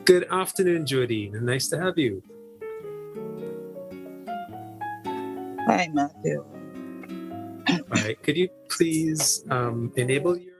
Good afternoon, Jody. Nice to have you. Hi, Matthew. All right. Could you please enable your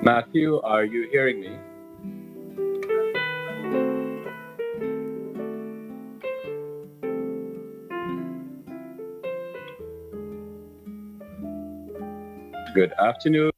Matthew, are you hearing me? Good afternoon.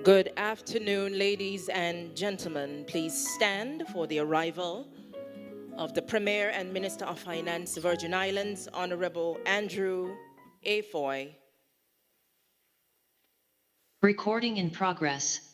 Good afternoon, ladies and gentlemen. Please stand for the arrival of the Premier and Minister of Finance, Virgin Islands, Honorable Andrew A. Foy. Recording in progress.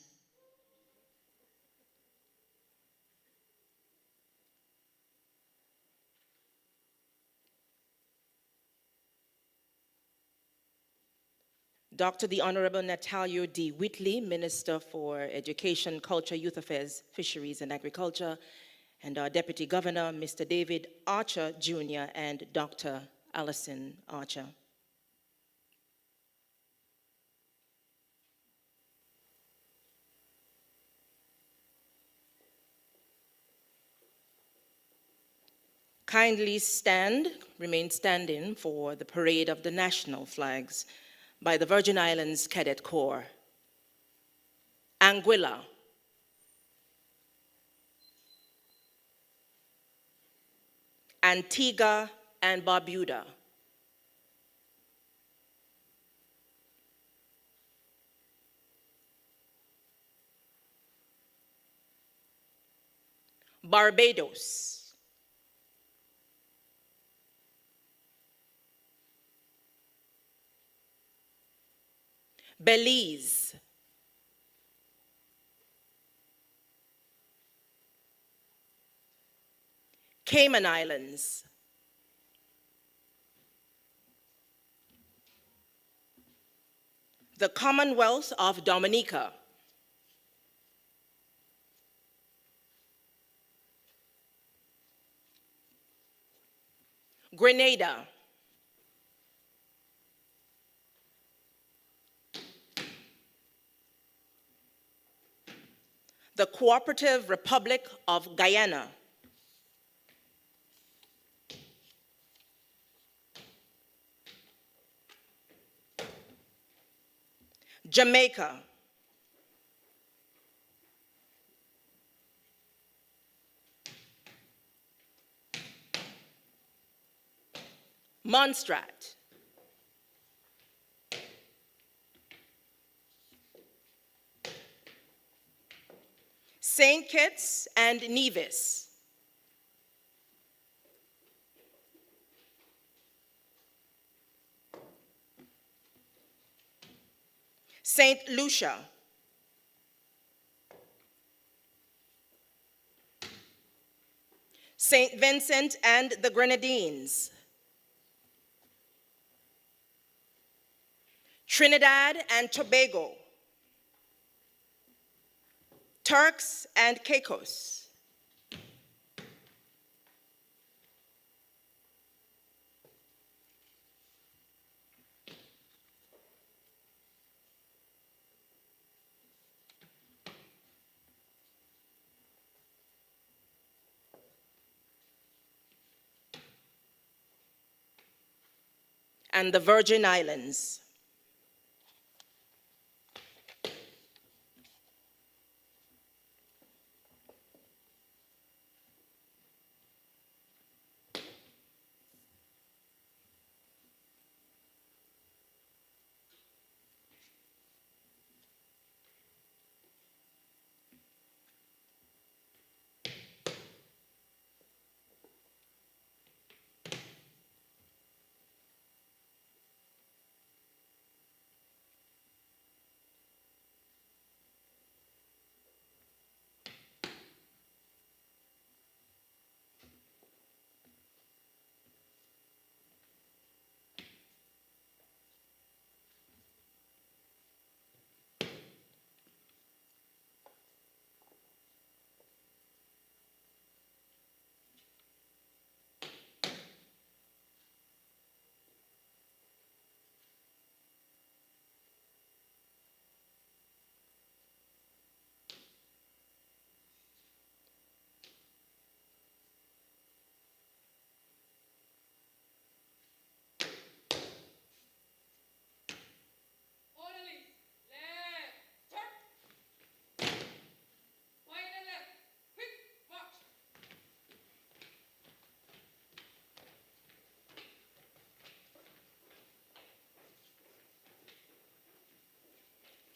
Dr. the Honorable Natalio D. Whitley, Minister for Education, Culture, Youth Affairs, Fisheries and Agriculture, and our Deputy Governor, Mr. David Archer, Jr., and Dr. Alison Archer. Kindly remain standing for the parade of the national flags by the Virgin Islands Cadet Corps. Anguilla. Antigua and Barbuda. Barbados. Belize. Cayman Islands. The Commonwealth of Dominica. Grenada. The Cooperative Republic of Guyana. Jamaica. Montserrat. St. Kitts and Nevis. St. Lucia. St. Vincent and the Grenadines. Trinidad and Tobago. Turks and Caicos. And the Virgin Islands.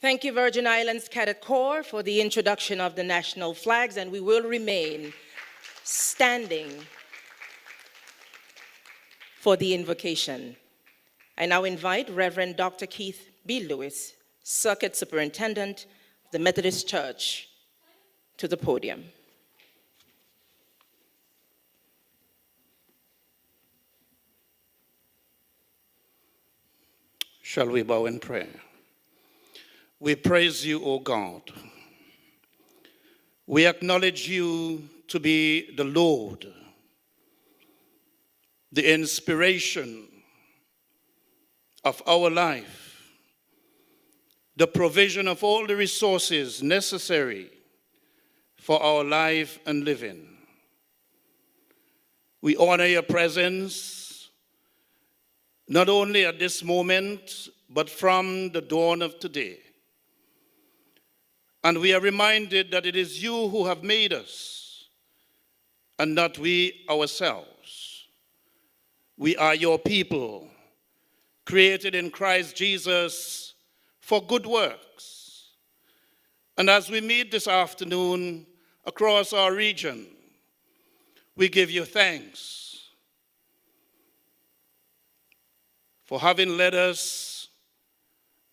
Thank you, Virgin Islands Cadet Corps, for the introduction of the national flags, and we will remain standing for the invocation. I now invite Reverend Dr. Keith B. Lewis, Circuit Superintendent of the Methodist Church, to the podium. Shall we bow in prayer? We praise you, O God. We acknowledge you to be the Lord, the inspiration of our life, the provision of all the resources necessary for our life and living. We honor your presence, not only at this moment, but from the dawn of today. And we are reminded that it is you who have made us, and not we ourselves. We are your people, created in Christ Jesus for good works. And as we meet this afternoon across our region, we give you thanks for having led us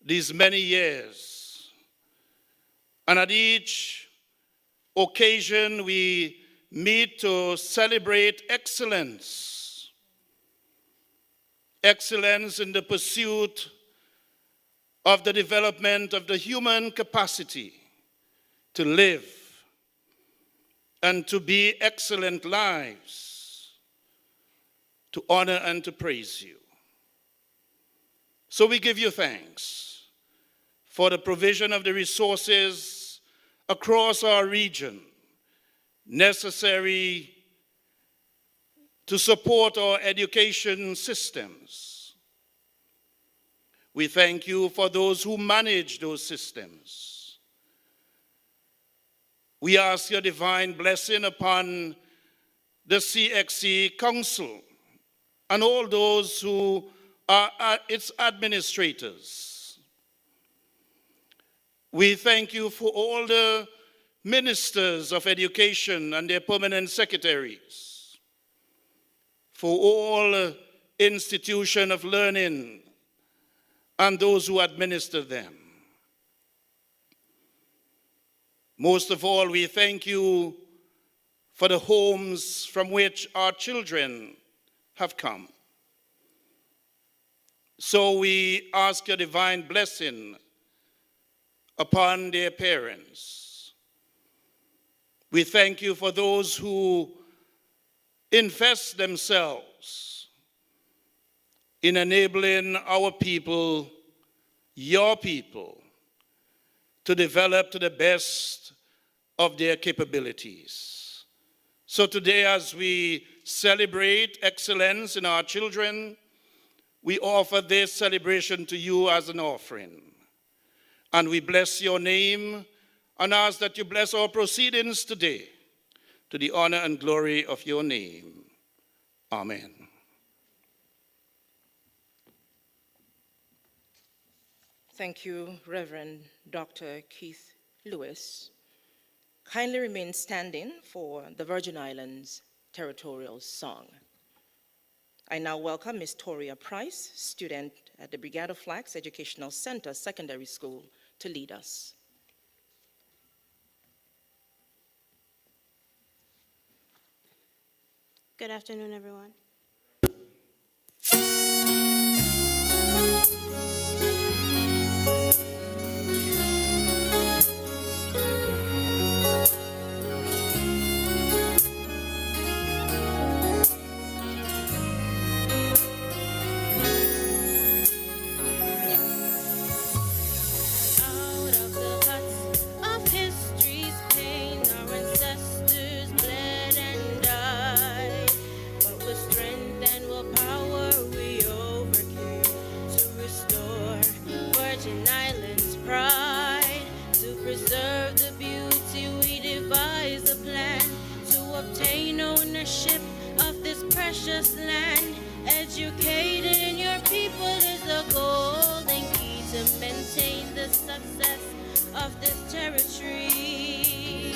these many years. And at each occasion, we meet to celebrate excellence. Excellence in the pursuit of the development of the human capacity to live and to be excellent lives, to honor and to praise you. So we give you thanks for the provision of the resources across our region necessary to support our education systems. We thank you for those who manage those systems. We ask your divine blessing upon the CXC Council and all those who are its administrators. We thank you for all the ministers of education and their permanent secretaries, for all institutions of learning and those who administer them. Most of all, we thank you for the homes from which our children have come. So we ask your divine blessing upon their parents. We thank you for those who invest themselves in enabling our people, your people, to develop to the best of their capabilities. So today, as we celebrate excellence in our children, we offer this celebration to you as an offering. And we bless your name and ask that you bless our proceedings today to the honor and glory of your name. Amen. Thank you, Reverend Dr. Keith Lewis. Kindly remain standing for the Virgin Islands Territorial Song. I now welcome Ms. Toria Price, student at the Brigade of Flags Educational Center Secondary School, to lead us. Good afternoon, everyone. Land, educating your people is the golden key to maintain the sun. success of this territory.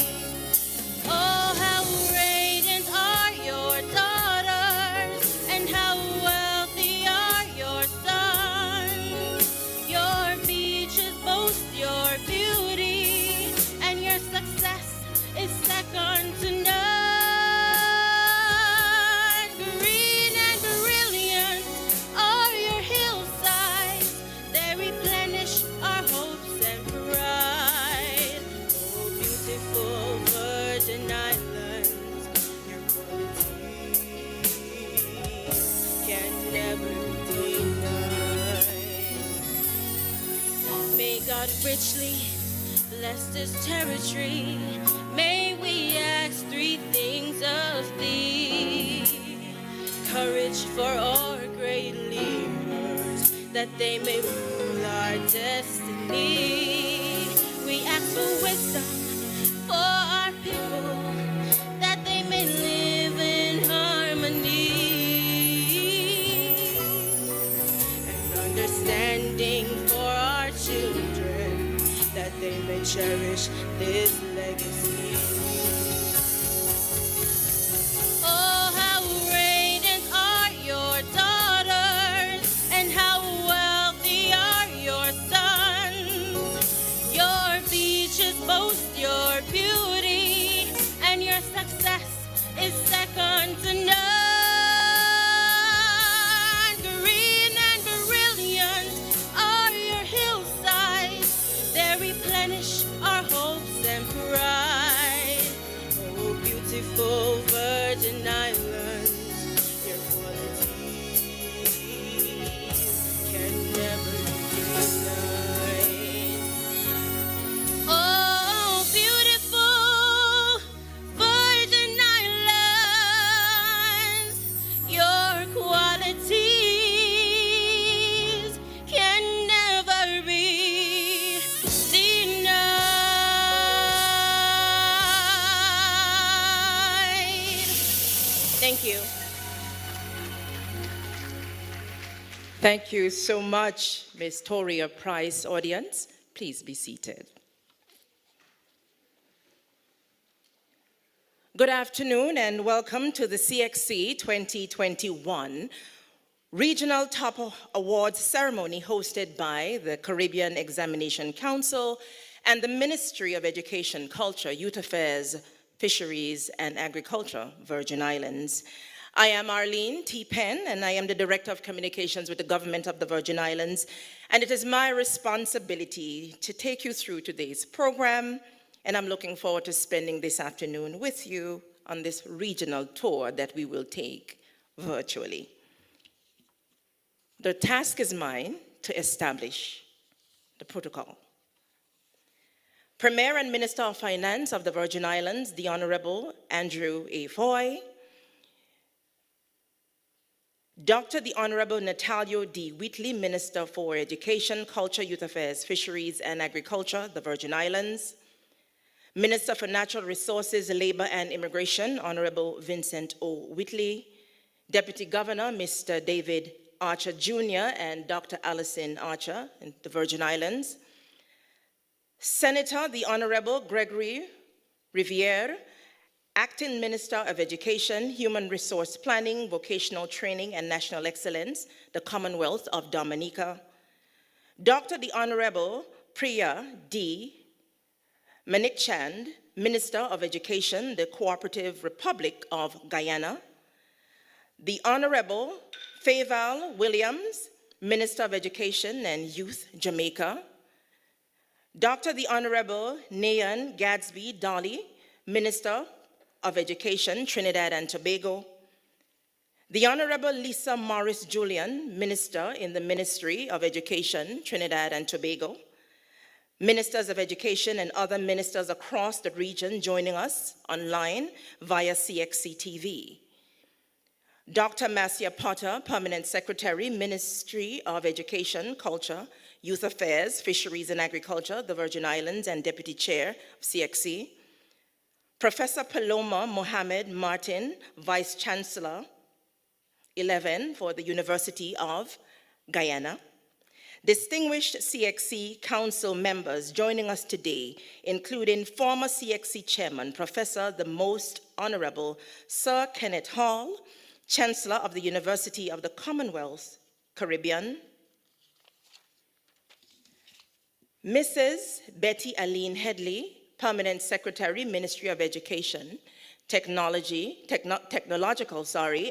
Oh, how radiant are your daughters, and how wealthy are your sons. Your beaches boast your beauty, and your success is second to none. Green and brilliant are your hillsides, they replenish our hopes and pride. Oh, beautiful Virgin Islands, your qualities can never be denied. May God richly bless this territory. May we ask three things of thee: courage for our great leaders, that they may rule our destiny. We ask for wisdom for our people, that they may live in harmony, and understanding for our children, that they may cherish this legacy. Oh, how radiant are your daughters, and how wealthy are your sons. Your beaches boast your beauty, and your success is second to none. Green and brilliant are your hillsides, they replenish our hopes and pride. Oh, beautiful Virgin Islands, your qualities can never be denied. Oh, beautiful Virgin Islands, your qualities can never be denied. Thank you. Thank you so much, Ms. Toria Price. Audience, please be seated. Good afternoon and welcome to the CXC 2021 Regional Top Awards ceremony hosted by the Caribbean Examination Council and the Ministry of Education, Culture, Youth Affairs, Fisheries and Agriculture, Virgin Islands. I am Arlene T. Penn, and I am the Director of Communications with the Government of the Virgin Islands, and it is my responsibility to take you through today's program, and I'm looking forward to spending this afternoon with you on this regional tour that we will take virtually. The task is mine to establish the protocol. Premier and Minister of Finance of the Virgin Islands, the Honorable Andrew A. Foy, Dr. the Honorable Natalio D. Wheatley, Minister for Education, Culture, Youth Affairs, Fisheries and Agriculture, the Virgin Islands, Minister for Natural Resources, Labor and Immigration, Honorable Vincent O. Wheatley, Deputy Governor, Mr. David Archer Jr. and Dr. Alison Archer in the Virgin Islands, Senator, the Honorable Gregory Riviere, Acting Minister of Education, Human Resource Planning, Vocational Training and National Excellence, the Commonwealth of Dominica, Dr. the Honorable Priya D. Manikchand, Minister of Education, the Cooperative Republic of Guyana, the Honorable Fayval Williams, Minister of Education and Youth, Jamaica, Dr. the Honorable Nayan Gadsby Dolly, Minister of Education, Trinidad and Tobago, the Honorable Lisa Morris Julian, Minister in the Ministry of Education, Trinidad and Tobago, Ministers of Education and other ministers across the region joining us online via CXC TV. Dr. Marcia Potter, Permanent Secretary, Ministry of Education, Culture, Youth Affairs, Fisheries and Agriculture, the Virgin Islands, and Deputy Chair of CXC. Professor Paloma Mohamed Martin, Vice Chancellor 11 for the University of Guyana. Distinguished CXC Council members joining us today, including former CXC Chairman, Professor the Most Honorable Sir Kenneth Hall, Chancellor of the University of the Commonwealth, Caribbean, Mrs. Betty Aline Headley, Permanent Secretary, Ministry of Education, Technological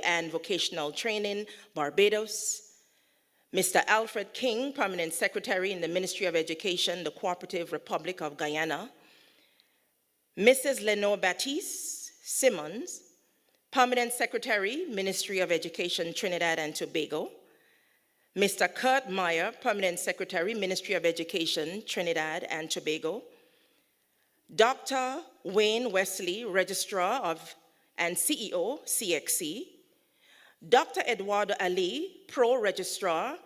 and Vocational Training, Barbados, Mr. Alfred King, Permanent Secretary in the Ministry of Education, the Cooperative Republic of Guyana, Mrs. Lenore Baptiste Simmons, Permanent Secretary, Ministry of Education, Trinidad and Tobago, Mr. Kurt Meyer, Permanent Secretary, Ministry of Education, Trinidad and Tobago, Dr. Wayne Wesley, Registrar and CEO, CXC, Dr. Eduardo Ali, Pro Registrar,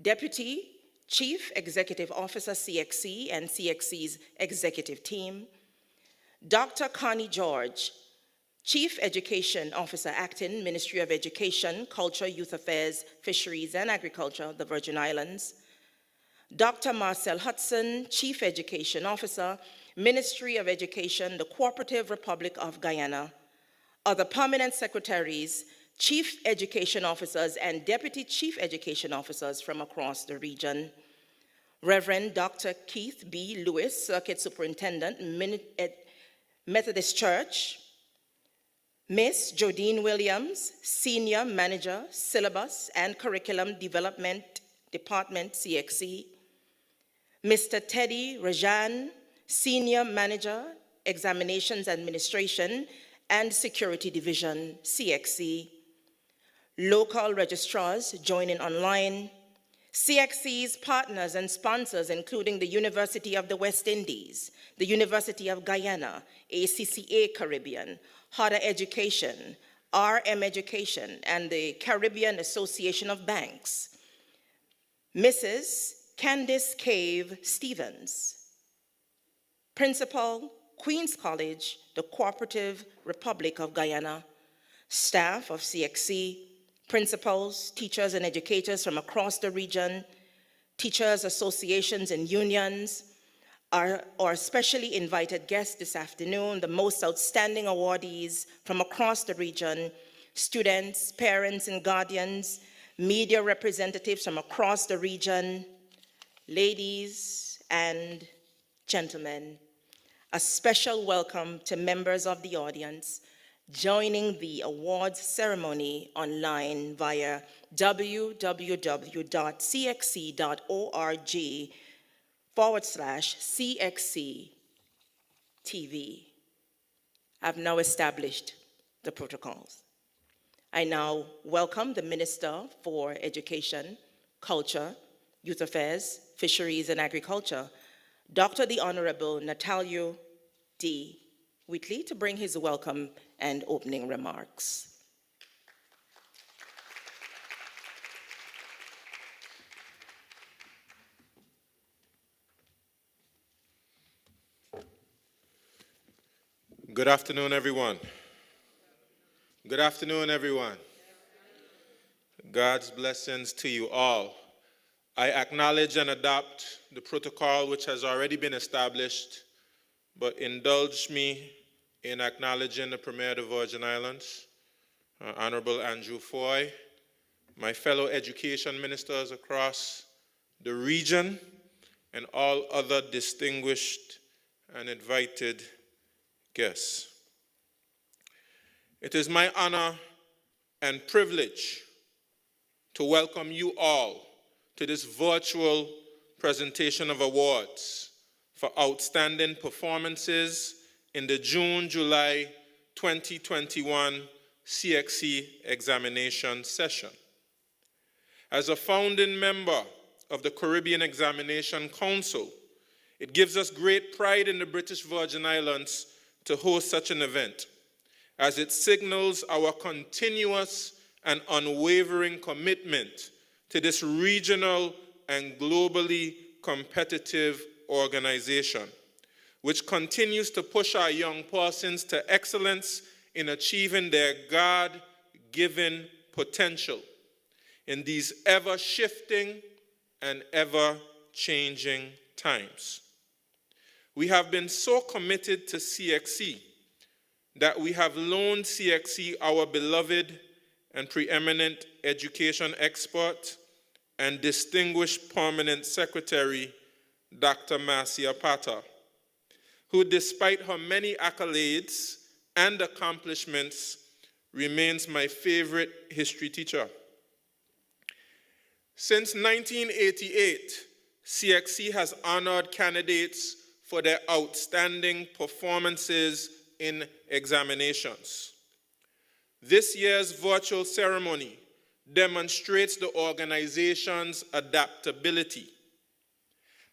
Deputy Chief Executive Officer, CXC, and CXC's executive team, Dr. Connie George, Chief Education Officer, Acting, Ministry of Education, Culture, Youth Affairs, Fisheries, and Agriculture, the Virgin Islands, Dr. Marcel Hudson, Chief Education Officer, Ministry of Education, the Cooperative Republic of Guyana, other permanent secretaries, Chief Education Officers, and Deputy Chief Education Officers from across the region, Reverend Dr. Keith B. Lewis, Circuit Superintendent, Methodist Church, Miss Jodine Williams, Senior Manager, Syllabus and Curriculum Development Department, CXC, Mr. Teddy Rajan, Senior Manager, Examinations Administration and Security Division, CXC, local registrars joining online, CXC's partners and sponsors, including the University of the West Indies, the University of Guyana, ACCA Caribbean, Harder Education, RM Education, and the Caribbean Association of Banks, Mrs. Candice Cave Stevens, Principal, Queen's College, the Cooperative Republic of Guyana, staff of CXC, principals, teachers and educators from across the region, teachers, associations and unions, our specially invited guests this afternoon, the most outstanding awardees from across the region, students, parents and guardians, media representatives from across the region, ladies and gentlemen, a special welcome to members of the audience joining the awards ceremony online via www.cxc.org/CXC TV. I've now established the protocols. I now welcome the Minister for Education, Culture, Youth Affairs, Fisheries and Agriculture, Dr. the Honorable Natalio D. Whitley, to bring his welcome and opening remarks. Good afternoon, everyone. Good afternoon, everyone. God's blessings to you all. I acknowledge and adopt the protocol which has already been established, but indulge me in acknowledging the Premier of the Virgin Islands, Honorable Andrew Foy, my fellow education ministers across the region, and all other distinguished and invited guests. It is my honor and privilege to welcome you all to this virtual presentation of awards for outstanding performances in the June-July 2021 CXC examination session. As a founding member of the Caribbean Examination Council, it gives us great pride in the British Virgin Islands to host such an event, as it signals our continuous and unwavering commitment to this regional and globally competitive organization, which continues to push our young persons to excellence in achieving their God-given potential in these ever-shifting and ever-changing times. We have been so committed to CXC that we have loaned CXC our beloved and preeminent education expert and distinguished permanent secretary, Dr. Marcia Pata, who, despite her many accolades and accomplishments, remains my favorite history teacher. Since 1988, CXC has honored candidates for their outstanding performances in examinations. This year's virtual ceremony demonstrates the organization's adaptability.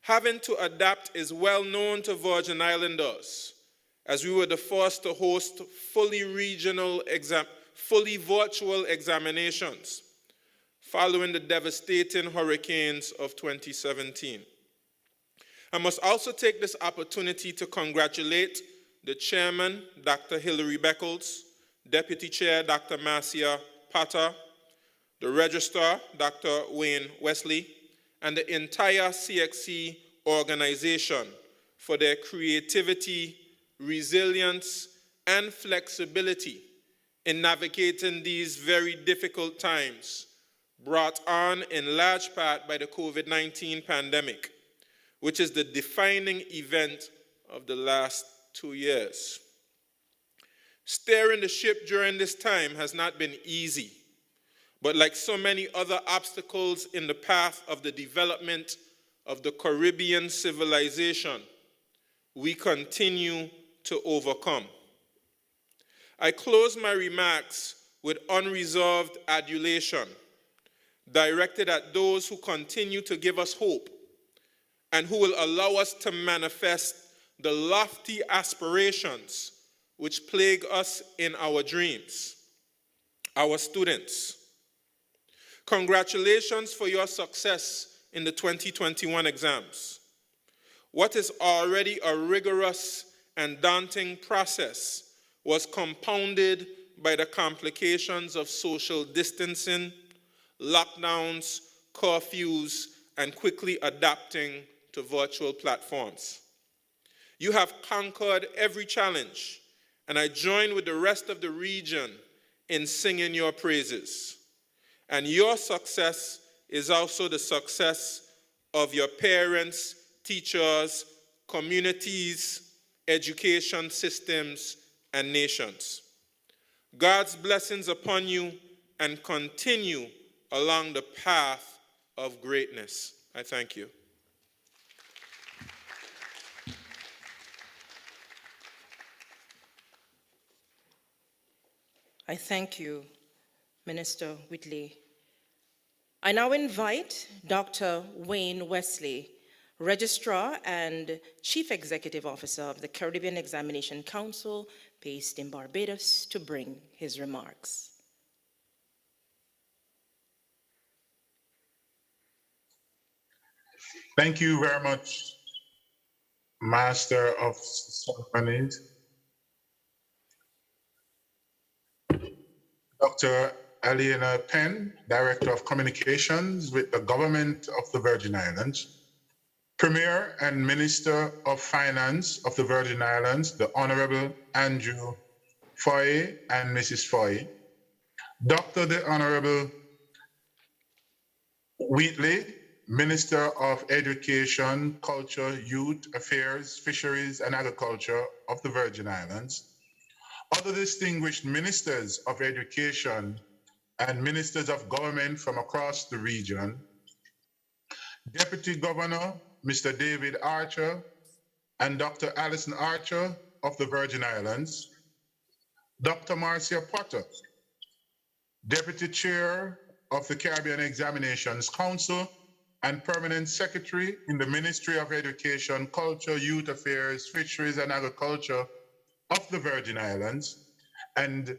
Having to adapt is well known to Virgin Islanders, as we were the first to host fully virtual examinations following the devastating hurricanes of 2017. I must also take this opportunity to congratulate the chairman, Dr. Hilary Beckles, deputy chair, Dr. Marcia Pata, the registrar, Dr. Wayne Wesley, and the entire CXC organization for their creativity, resilience, and flexibility in navigating these very difficult times, brought on in large part by the COVID-19 pandemic, which is the defining event of the last 2 years. Steering the ship during this time has not been easy, but like so many other obstacles in the path of the development of the Caribbean civilization, we continue to overcome. I close my remarks with unreserved adulation directed at those who continue to give us hope and who will allow us to manifest the lofty aspirations which plague us in our dreams. Our students, congratulations for your success in the 2021 exams. What is already a rigorous and daunting process was compounded by the complications of social distancing, lockdowns, curfews, and quickly adapting to virtual platforms. You have conquered every challenge, and I join with the rest of the region in singing your praises. And your success is also the success of your parents, teachers, communities, education systems, and nations. God's blessings upon you, and continue along the path of greatness. I thank you. I thank you, Minister Whitley. I now invite Dr. Wayne Wesley, Registrar and Chief Executive Officer of the Caribbean Examination Council, based in Barbados, to bring his remarks. Thank you very much, Master of Ceremonies, Dr. Aliena Penn, Director of Communications with the Government of the Virgin Islands, Premier and Minister of Finance of the Virgin Islands, the Honorable Andrew Foy and Mrs. Foy, Dr. the Honorable Wheatley, Minister of Education, Culture, Youth Affairs, Fisheries and Agriculture of the Virgin Islands, other distinguished ministers of education and ministers of government from across the region, Deputy Governor, Mr. David Archer, and Dr. Alison Archer of the Virgin Islands, Dr. Marcia Potter, Deputy Chair of the Caribbean Examinations Council and Permanent Secretary in the Ministry of Education, Culture, Youth Affairs, Fisheries and Agriculture of the Virgin Islands, and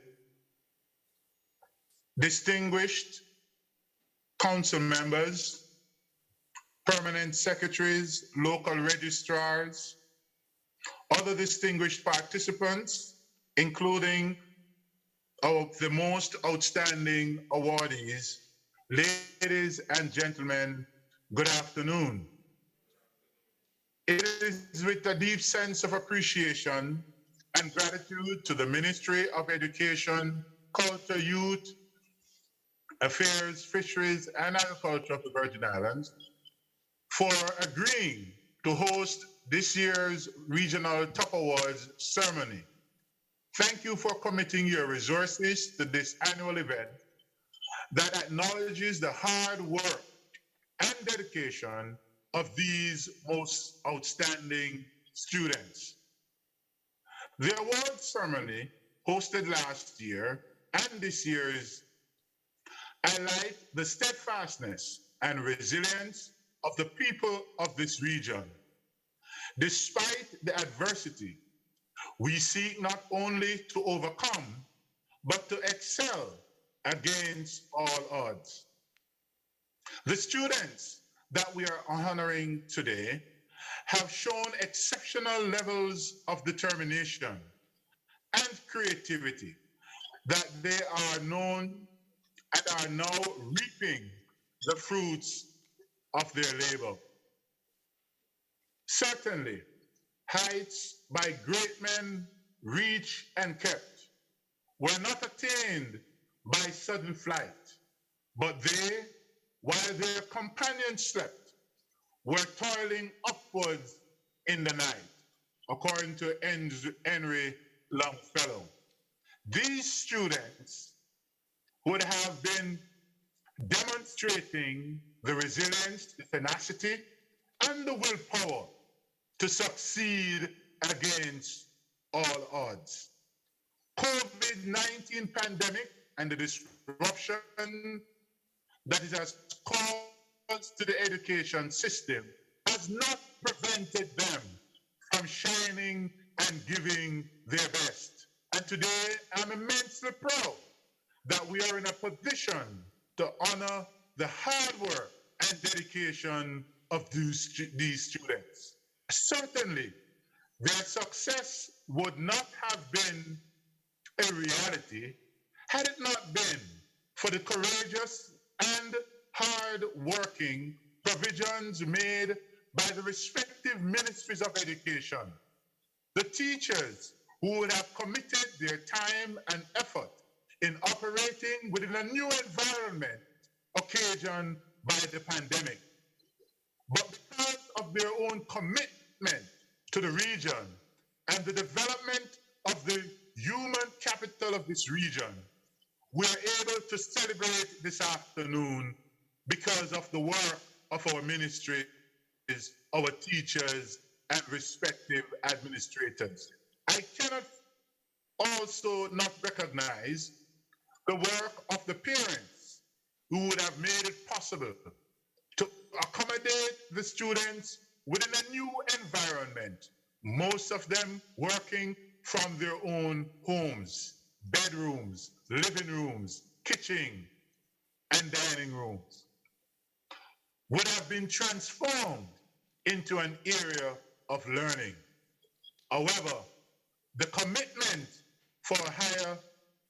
distinguished council members, permanent secretaries, local registrars, other distinguished participants, including the most outstanding awardees, ladies and gentlemen, Good afternoon. It is with a deep sense of appreciation and gratitude to the Ministry of Education, Culture, Youth Affairs, Fisheries, and Agriculture of the Virgin Islands for agreeing to host this year's Regional Top Awards ceremony. Thank you for committing your resources to this annual event that acknowledges the hard work and dedication of these most outstanding students. The award ceremony hosted last year and this year's highlight the steadfastness and resilience of the people of this region. Despite the adversity, we seek not only to overcome, but to excel against all odds. The students that we are honoring today have shown exceptional levels of determination and creativity that they are known and are now reaping the fruits of their labor. Certainly, heights by great men reached and kept were not attained by sudden flight, but they, while their companions slept, were toiling upwards in the night, according to Henry Longfellow. These students would have been demonstrating the resilience, the tenacity, and the willpower to succeed against all odds. COVID-19 pandemic and the disruption that it has caused to the education system has not prevented them from shining and giving their best. And today, I'm immensely proud that we are in a position to honor the hard work and dedication of these students. Certainly, their success would not have been a reality had it not been for the courageous and hard-working provisions made by the respective ministries of education. The teachers who would have committed their time and effort in operating within a new environment occasioned by the pandemic. But because of their own commitment to the region and the development of the human capital of this region, we're able to celebrate this afternoon because of the work of our ministries, our teachers, and respective administrators. I cannot also not recognize the work of the parents who would have made it possible to accommodate the students within a new environment, most of them working from their own homes, bedrooms, living rooms, kitchen, and dining rooms, would have been transformed into an area of learning. However, the commitment for higher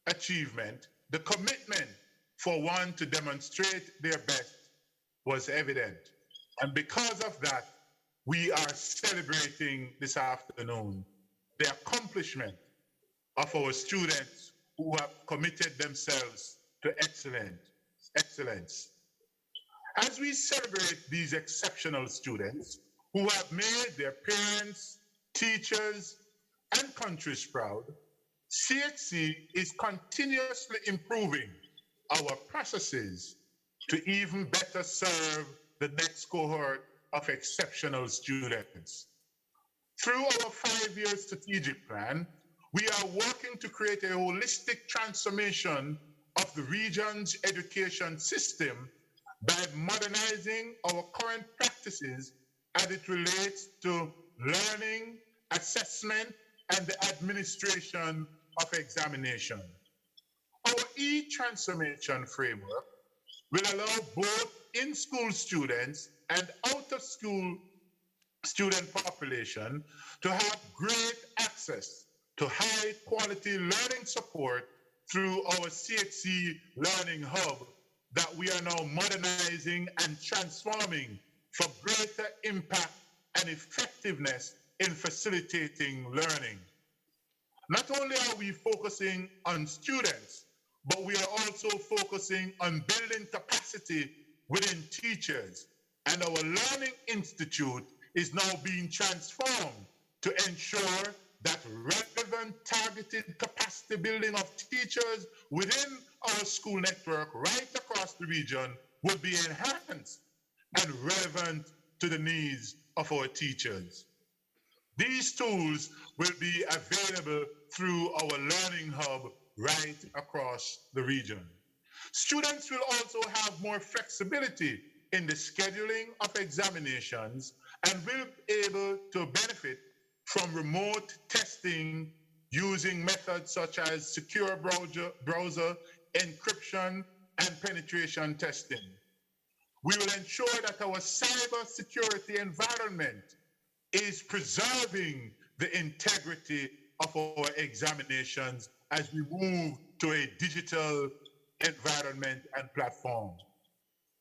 achievement, the commitment for one to demonstrate their best was evident. And because of that, we are celebrating this afternoon the accomplishment of our students who have committed themselves to excellence. As we celebrate these exceptional students who have made their parents, teachers, and countries proud, CHC is continuously improving our processes to even better serve the next cohort of exceptional students. Through our 5-year strategic plan, we are working to create a holistic transformation of the region's education system by modernizing our current practices as it relates to learning, assessment, and the administration of examination. Our e-transformation framework will allow both in-school students and out-of-school student population to have great access to high-quality learning support through our CHC Learning Hub that we are now modernizing and transforming for greater impact and effectiveness in facilitating learning. Not only are we focusing on students, but we are also focusing on building capacity within teachers. And our Learning Institute is now being transformed to ensure that relevant targeted capacity building of teachers within our school network right across the region will be enhanced and relevant to the needs of our teachers. These tools will be available through our Learning Hub right across the region. Students will also have more flexibility in the scheduling of examinations and will be able to benefit from remote testing using methods such as secure browser encryption and penetration testing. We will ensure that our cyber security environment is preserving the integrity of our examinations as we move to a digital environment and platform.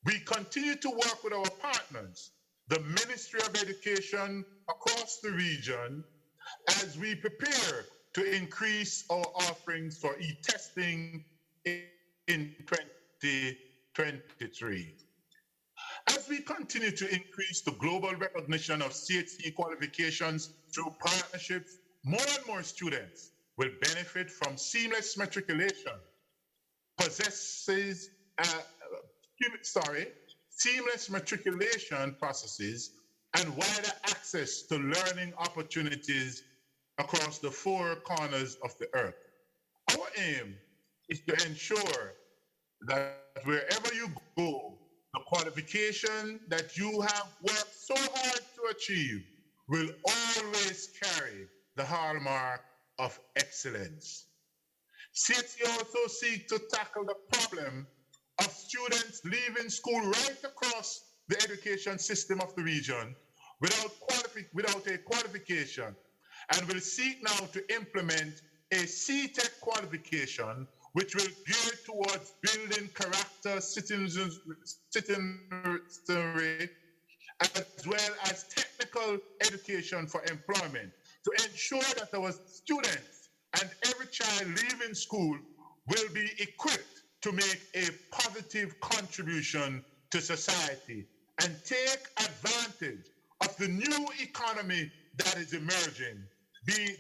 We continue to work with our partners, the Ministry of Education across the region, as we prepare to increase our offerings for e-testing in 2023. As we continue to increase the global recognition of CHC qualifications through partnerships, more and more students will benefit from seamless matriculation, seamless matriculation processes, and wider access to learning opportunities across the four corners of the earth. Our aim is to ensure that wherever you go, the qualification that you have worked so hard to achieve will always carry the hallmark of excellence. CHC also seeks to tackle the problem of students leaving school right across the education system of the region without a qualification, and will seek now to implement a CTEC qualification which will gear towards building character, citizenry, as well as technical education for employment, to ensure that our students and every child leaving school will be equipped to make a positive contribution to society and take advantage of the new economy that is emerging, be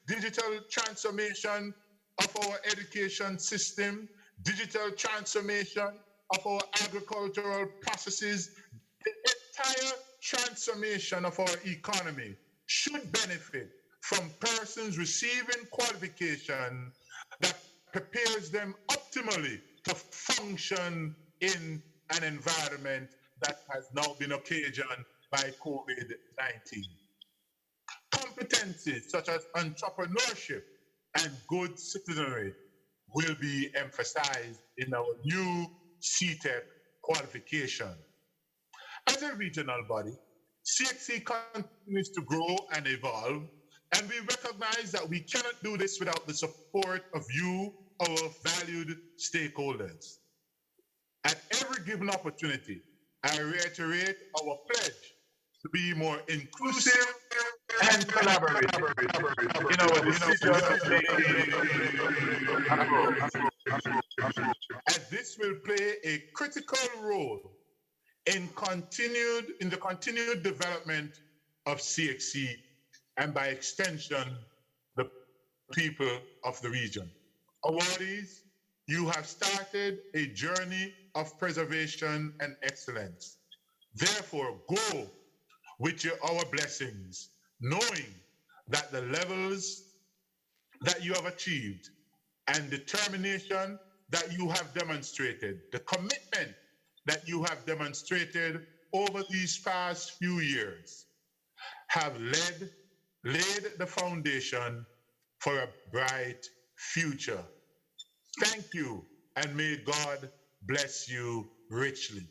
digital transformation of our education system, digital transformation of our agricultural processes, the entire transformation of our economy should benefit from persons receiving qualification that prepares them optimally to function in an environment that has now been occasioned by COVID-19. Competencies such as entrepreneurship and good citizenry will be emphasized in our new CTEC qualification. As a regional body, CHC continues to grow and evolve, and we recognize that we cannot do this without the support of you, our valued stakeholders. At every given opportunity, I reiterate our pledge to be more inclusive and collaborative in our decision-making approach. As this will play a critical role in the continued development of CHC and by extension, the people of the region. Awardees, you have started a journey of preservation and excellence. Therefore, go with our blessings, knowing that the levels that you have achieved and determination that you have demonstrated, the commitment that you have demonstrated over these past few years have laid the foundation for a bright future. Thank you, and may God bless you richly.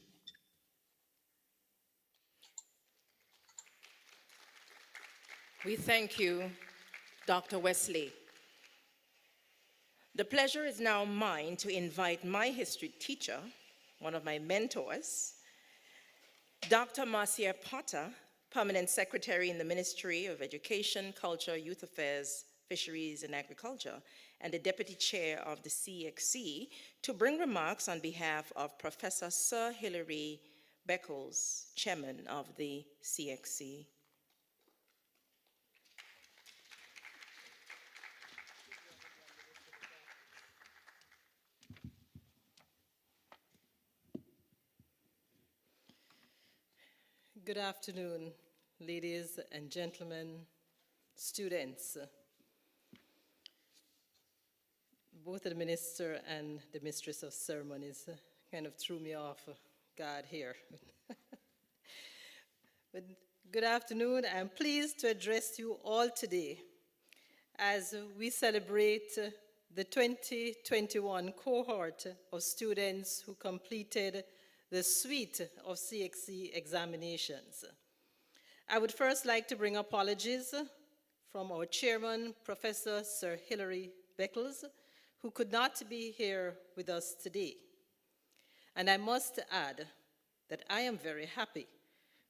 We thank you, Dr. Wesley. The pleasure is now mine to invite my history teacher, one of my mentors, Dr. Marcia Potter, Permanent Secretary in the Ministry of Education, Culture, Youth Affairs, Fisheries and Agriculture, and the Deputy Chair of the CXC, to bring remarks on behalf of Professor Sir Hilary Beckles, Chairman of the CXC. Good afternoon, ladies and gentlemen, students. Both the minister and the mistress of ceremonies kind of threw me off guard here. But good afternoon. I'm pleased to address you all today as we celebrate the 2021 cohort of students who completed the suite of CXC examinations. I would first like to bring apologies from our chairman, Professor Sir Hilary Beckles, who could not be here with us today. And I must add that I am very happy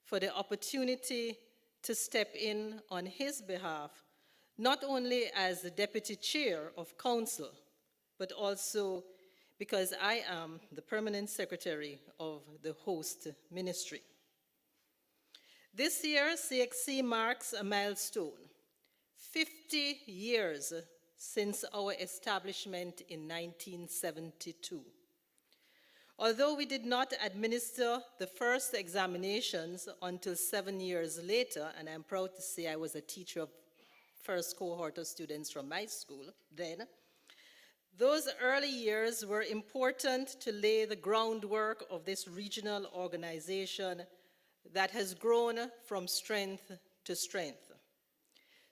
for the opportunity to step in on his behalf, not only as the Deputy Chair of Council, but also because I am the Permanent Secretary of the host ministry. This year, CXC marks a milestone, 50 years since our establishment in 1972. Although we did not administer the first examinations until 7 years later, and I'm proud to say I was a teacher of first cohort of students from my school then, those early years were important to lay the groundwork of this regional organization that has grown from strength to strength.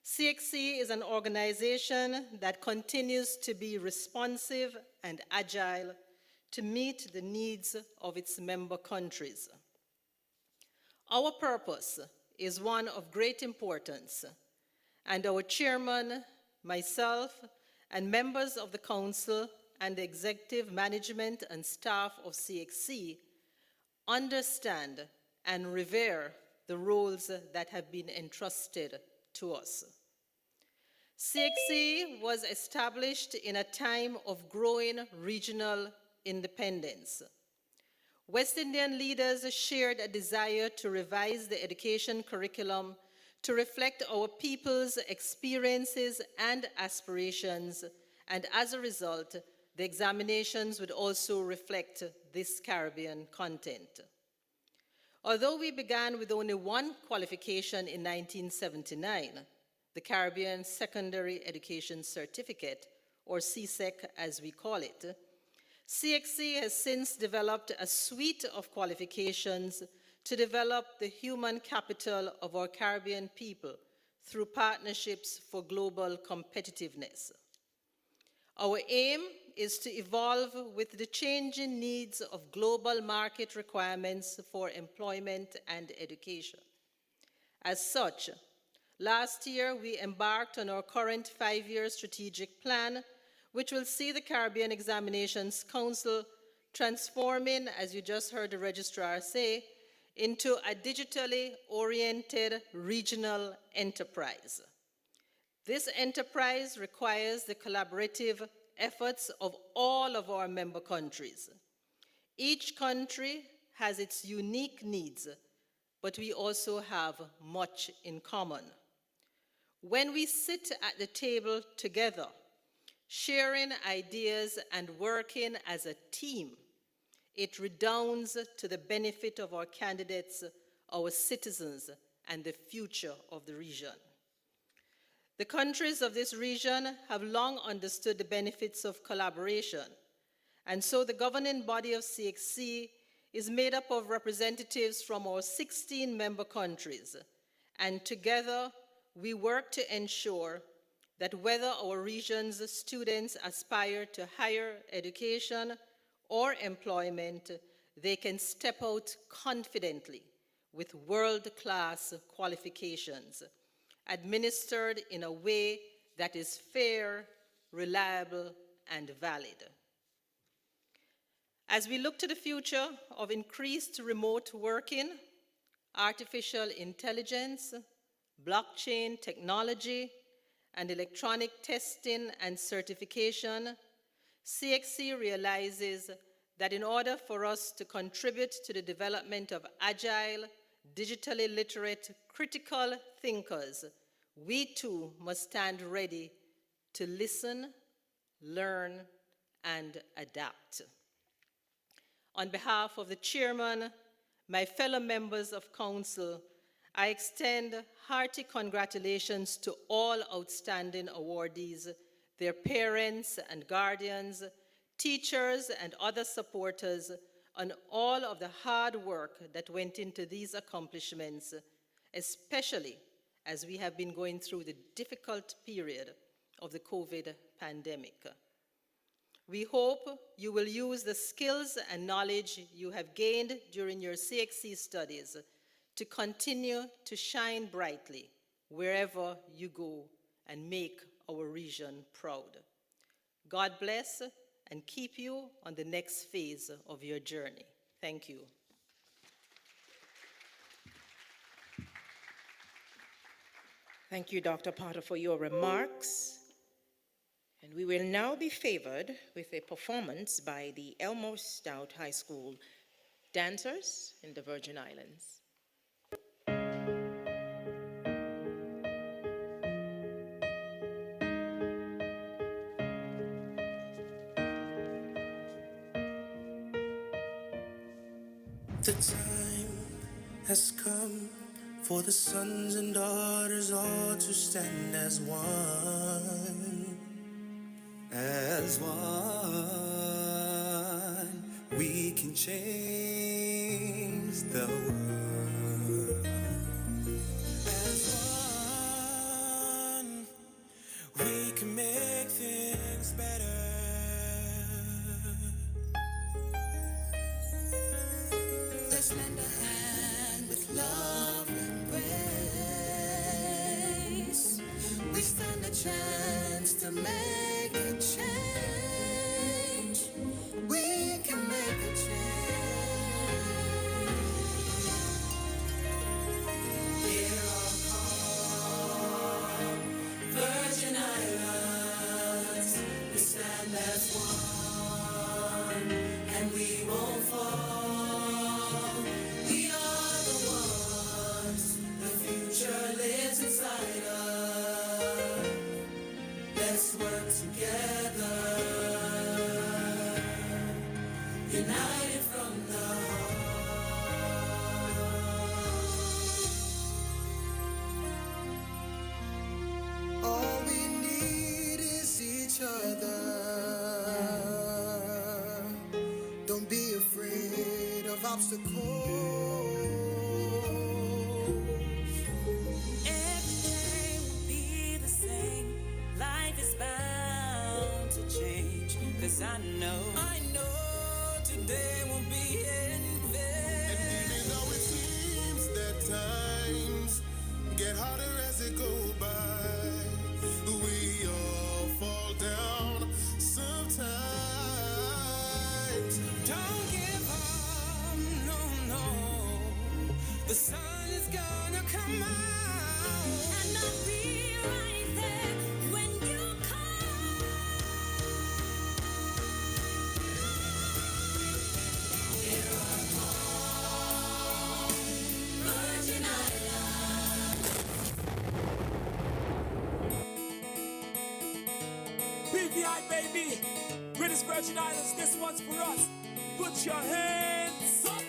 CXC is an organization that continues to be responsive and agile to meet the needs of its member countries. Our purpose is one of great importance, and our chairman, myself, and members of the council and the executive management and staff of CXC understand and revere the roles that have been entrusted to us. CXC was established in a time of growing regional independence. West Indian leaders shared a desire to revise the education curriculum to reflect our people's experiences and aspirations, and as a result, the examinations would also reflect this Caribbean content. Although we began with only one qualification in 1979, the Caribbean Secondary Education Certificate, or CSEC as we call it, CXC has since developed a suite of qualifications to develop the human capital of our Caribbean people through partnerships for global competitiveness. Our aim is to evolve with the changing needs of global market requirements for employment and education. As such, last year we embarked on our current 5-year strategic plan, which will see the Caribbean Examinations Council transforming, as you just heard the registrar say, into a digitally oriented regional enterprise. This enterprise requires the collaborative efforts of all of our member countries. Each country has its unique needs, but we also have much in common. When we sit at the table together, sharing ideas and working as a team, it redounds to the benefit of our candidates, our citizens, and the future of the region. The countries of this region have long understood the benefits of collaboration, and so the governing body of CXC is made up of representatives from our 16 member countries, and together we work to ensure that whether our region's students aspire to higher education or employment, they can step out confidently with world-class qualifications, administered in a way that is fair, reliable, and valid. As we look to the future of increased remote working artificial intelligence, blockchain technology, and electronic testing and certification, CXC realizes that in order for us to contribute to the development of agile, digitally literate, critical thinkers, we too must stand ready to listen, learn, and adapt. On behalf of the chairman, my fellow members of council, I extend hearty congratulations to all outstanding awardees, their parents and guardians, teachers and other supporters, on all of the hard work that went into these accomplishments, especially as we have been going through the difficult period of the COVID pandemic. We hope you will use the skills and knowledge you have gained during your CXC studies to continue to shine brightly wherever you go and make our region proud. God bless and keep you on the next phase of your journey. Thank you. Thank you, Dr. Potter, for your remarks. And we will now be favored with a performance by the Elmore Stout High School dancers in the Virgin Islands. The time has come for the sons and daughters all to stand as one. As one, we can change the world. As one, we can make things better. Let's lend a hand with love and grace. We stand a chance to make a change. We can make a change. Here are calm, Virgin Islands. We stand as one, and we won't fall. We are the ones. The future lives inside us. Let's work together, united from the heart. All we need is each other. Don't be afraid of obstacles. Everything will be the same. Life is bound to change. 'Cause I know today won't be in vain. And even though it seems that times get harder as it go by, we all fall down sometimes. Don't give up, no. The sun is gonna come out, and I'll be right there when you call. Here I come, Virgin Islands. BVI, baby, British Virgin Islands, this one's for us. Put your hands up.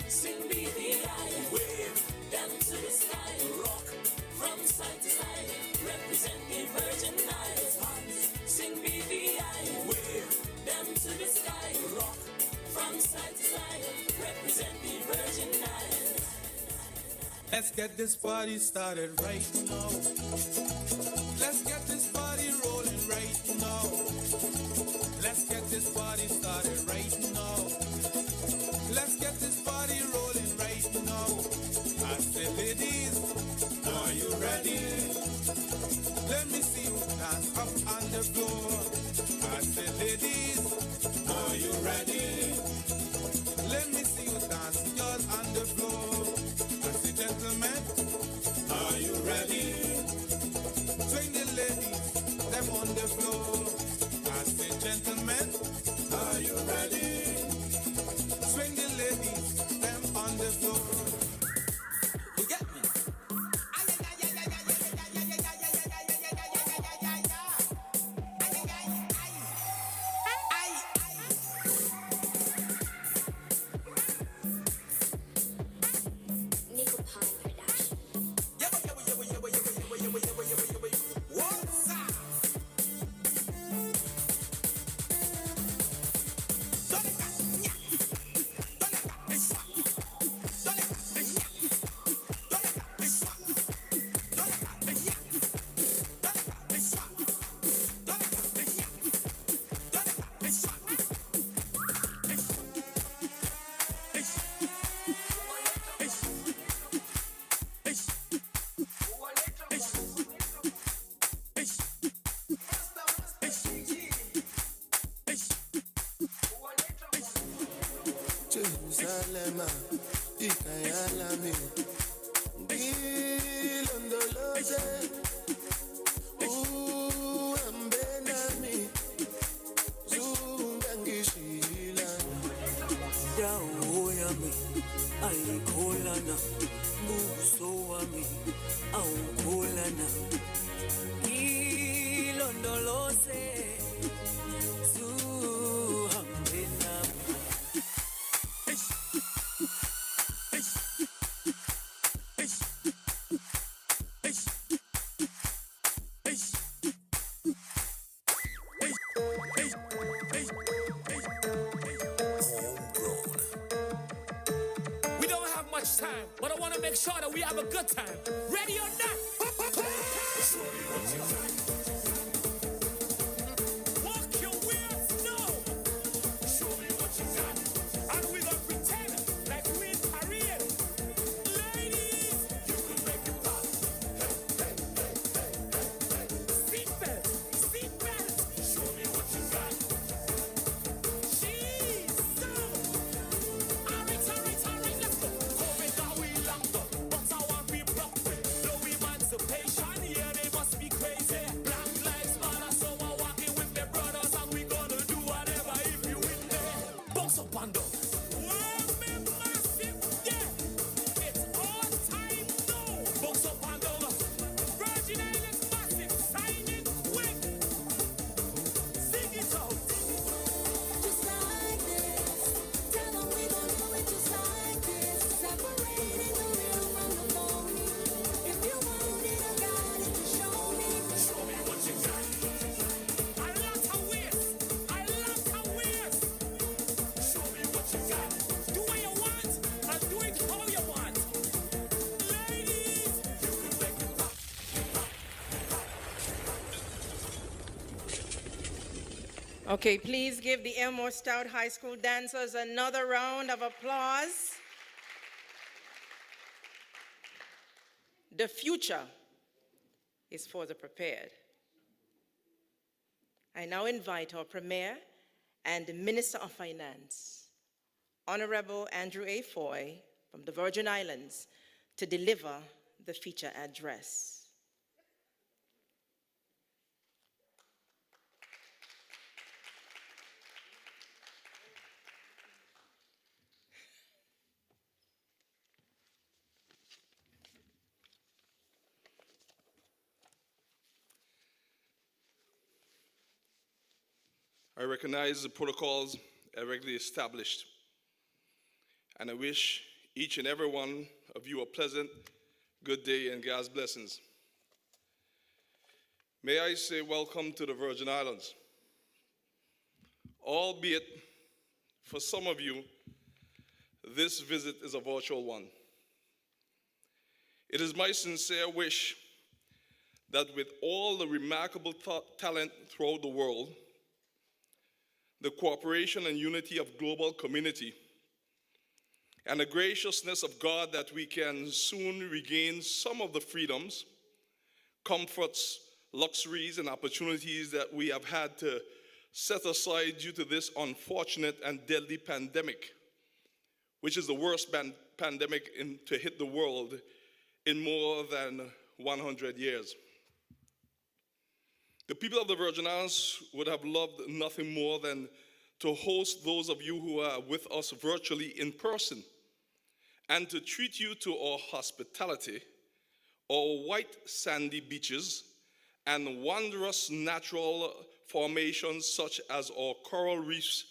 Sing BVI, wave them to the sky, rock from side to side, represent the Virgin Islands. Sing BVI, wave them to the sky, rock from side to side, represent the Virgin Islands. Let's get this party started right now. Let's get this party rolling right now. Let's get this party started right now. Let's get this party rolling right now. I said, ladies, are you ready? Let me see you dance up on the floor. Ayálame, Dilondoloze, Ambenami, Zungangishilana, Dawo yami, ayikholana, buso wami, awukholana, Dilondoloze, Zuhambenami. We don't have much time, but I want to make sure that we have a good time. Ready or not? Show me what you got. Walk your ways now. Show me what you got. And we gonna pretend like we in parade. Ladies, you can make it pop. Seatbelt, seatbelt. Show me what you got. Jeez, so. Alright, let's go. COVID now we locked up, but I want we blocked with no emancipation. Yeah, they must be crazy. Black lives matter, so we're walking with their brothers, and we gonna do whatever if you in there. Box up and down. Well, me massive, yeah. It's all time now. Box up and down. Virgin Islands massive, sign it quick. Sing it out. Just like this. Tell them we gon' do it just like this. Separating the real from the phony. If you want it, I got it to show me. Show me what you got. A lot of ways. Show me what you got. Do what you want and do it how you want. Ladies, you can make it pop. Okay, please give the Elmore Stout High School dancers another round of applause. The future is for the prepared. I now invite our Premier and Minister of Finance, Honorable Andrew A. Foy from the Virgin Islands, to deliver the feature address. I recognize the protocols regularly established, and I wish each and every one of you a pleasant, good day and God's blessings. May I say welcome to the Virgin Islands. Albeit, for some of you, this visit is a virtual one. It is my sincere wish that with all the remarkable talent throughout the world, the cooperation and unity of global community, and the graciousness of God, that we can soon regain some of the freedoms, comforts, luxuries, and opportunities that we have had to set aside due to this unfortunate and deadly pandemic, which is the worst pandemic to hit the world in more than 100 years. The people of the Virgin Islands would have loved nothing more than to host those of you who are with us virtually in person, and to treat you to our hospitality, our white sandy beaches, and wondrous natural formations such as our coral reefs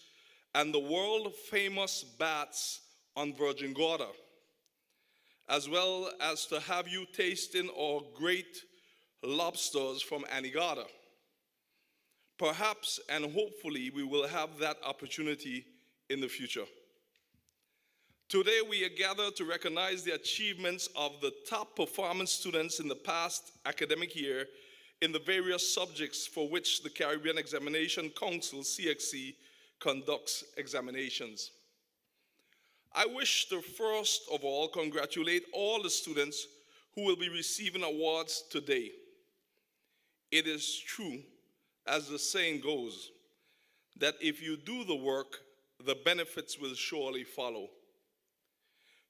and the world-famous baths on Virgin Gorda, as well as to have you tasting our great lobsters from Anegada. Perhaps and hopefully we will have that opportunity in the future. Today we are gathered to recognize the achievements of the top performance students in the past academic year in the various subjects for which the Caribbean Examination Council, CXC, conducts examinations. I wish to first of all congratulate all the students who will be receiving awards today. It is true, as the saying goes, that if you do the work, the benefits will surely follow.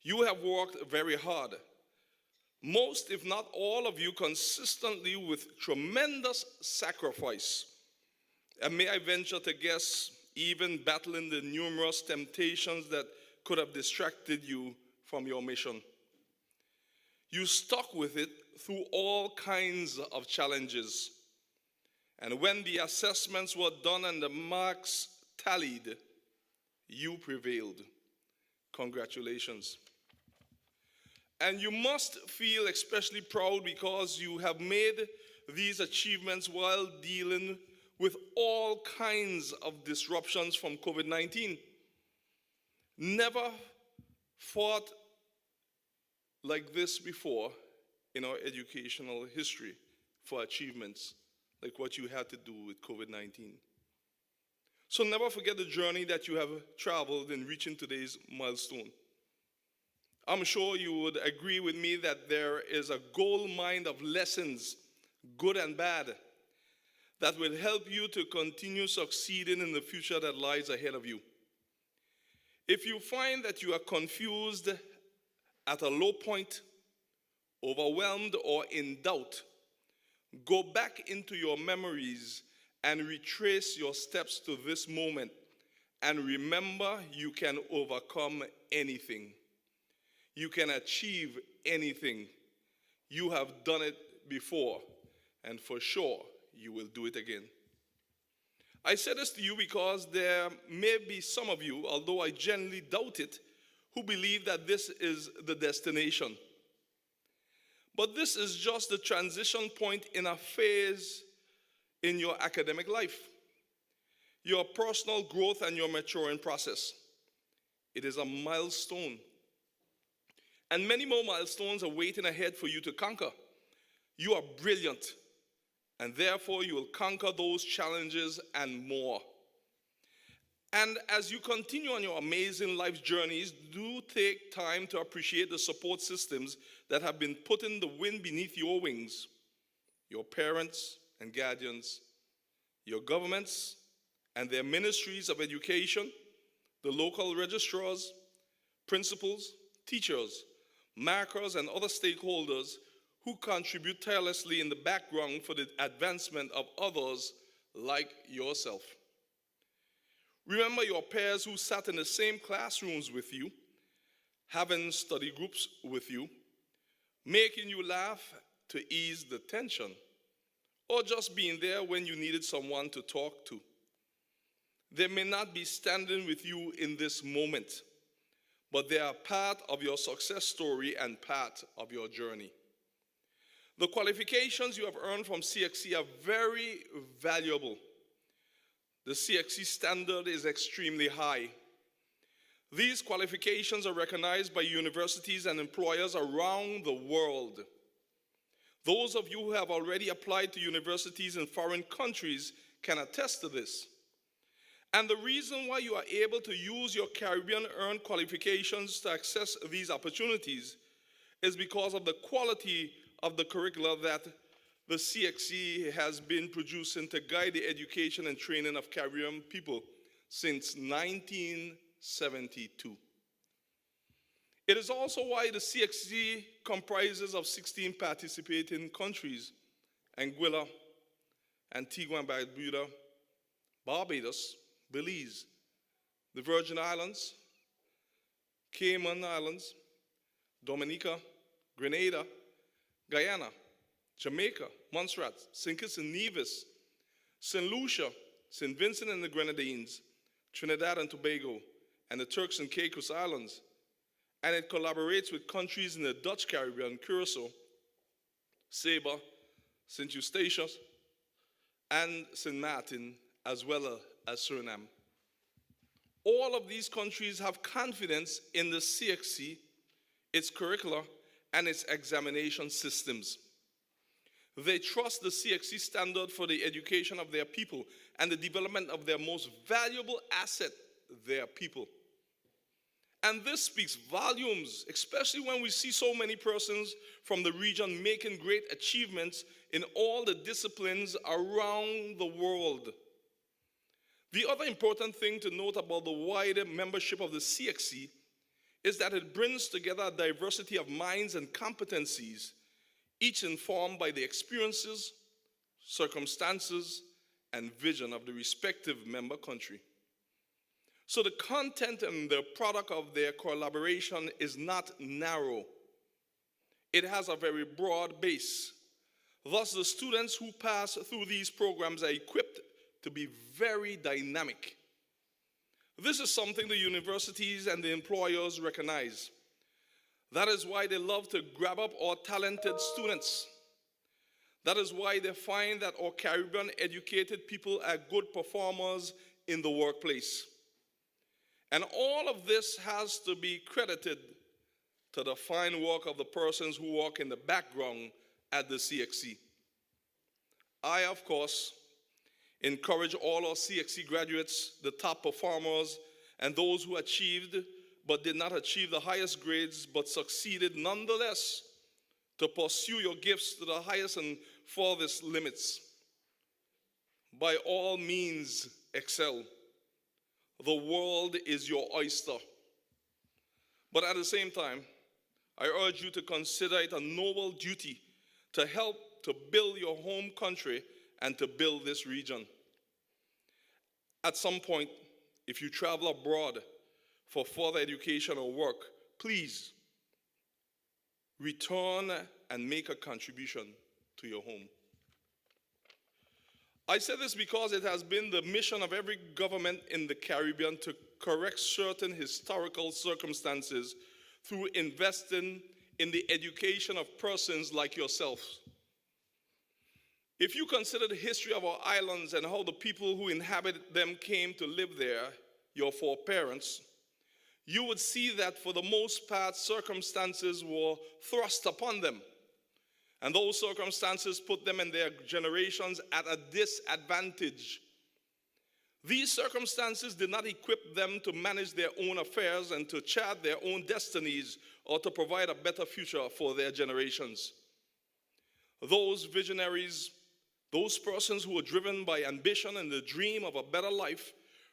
You have worked very hard. Most, if not all of you, consistently with tremendous sacrifice. And may I venture to guess, even battling the numerous temptations that could have distracted you from your mission. You stuck with it through all kinds of challenges. And when the assessments were done and the marks tallied, you prevailed. Congratulations. And you must feel especially proud because you have made these achievements while dealing with all kinds of disruptions from COVID-19. Never fought like this before in our educational history for achievements like what you had to do with COVID-19. So never forget the journey that you have traveled in reaching today's milestone. I'm sure you would agree with me that there is a gold mine of lessons, good and bad, that will help you to continue succeeding in the future that lies ahead of you. If you find that you are confused, at a low point, overwhelmed, or in doubt, go back into your memories and retrace your steps to this moment. And remember, you can overcome anything. You can achieve anything. You have done it before, and for sure, you will do it again. I say this to you because there may be some of you, although I generally doubt it, who believe that this is the destination. But this is just the transition point in a phase in your academic life, your personal growth and your maturing process. It is a milestone. And many more milestones are waiting ahead for you to conquer. You are brilliant, and therefore you will conquer those challenges and more. And as you continue on your amazing life journeys, do take time to appreciate the support systems that have been put in the wind beneath your wings. Your parents and guardians, your governments and their ministries of education, the local registrars, principals, teachers, markers, and other stakeholders who contribute tirelessly in the background for the advancement of others like yourself. Remember your peers who sat in the same classrooms with you, having study groups with you, making you laugh to ease the tension, or just being there when you needed someone to talk to. They may not be standing with you in this moment, but they are part of your success story and part of your journey. The qualifications you have earned from CXC are very valuable. The CXC standard is extremely high. These qualifications are recognized by universities and employers around the world. Those of you who have already applied to universities in foreign countries can attest to this. And the reason why you are able to use your Caribbean-earned qualifications to access these opportunities is because of the quality of the curricula that the CXC has been producing to guide the education and training of Caribbean people since 1972. It is also why the CXC comprises of 16 participating countries: Anguilla, Antigua and Barbuda, Barbados, Belize, the Virgin Islands, Cayman Islands, Dominica, Grenada, Guyana, Jamaica, Montserrat, St. Kitts and Nevis, St. Lucia, St. Vincent and the Grenadines, Trinidad and Tobago, and the Turks and Caicos Islands. And it collaborates with countries in the Dutch Caribbean, Curacao, Saba, St. Eustatius, and St. Martin, as well as Suriname. All of these countries have confidence in the CXC, its curricula, and its examination systems. They trust the CXC standard for the education of their people and the development of their most valuable asset, their people. And this speaks volumes, especially when we see so many persons from the region making great achievements in all the disciplines around the world. The other important thing to note about the wider membership of the CXC is that it brings together a diversity of minds and competencies, each informed by the experiences, circumstances, and vision of the respective member country. So the content and the product of their collaboration is not narrow. It has a very broad base. Thus, the students who pass through these programs are equipped to be very dynamic. This is something the universities and the employers recognize. That is why they love to grab up our talented students. That is why they find that our Caribbean educated people are good performers in the workplace. And all of this has to be credited to the fine work of the persons who work in the background at the CXC. I, of course, encourage all our CXC graduates, the top performers, and those who achieved but did not achieve the highest grades but succeeded nonetheless, to pursue your gifts to the highest and farthest limits. By all means, excel. The world is your oyster. But at the same time, I urge you to consider it a noble duty to help to build your home country and to build this region. At some point, if you travel abroad for further education or work, please return and make a contribution to your home. I say this because it has been the mission of every government in the Caribbean to correct certain historical circumstances through investing in the education of persons like yourselves. If you consider the history of our islands and how the people who inhabit them came to live there, your foreparents, you would see that for the most part, circumstances were thrust upon them. And those circumstances put them and their generations at a disadvantage. These circumstances did not equip them to manage their own affairs and to chart their own destinies or to provide a better future for their generations. Those visionaries, those persons who were driven by ambition and the dream of a better life,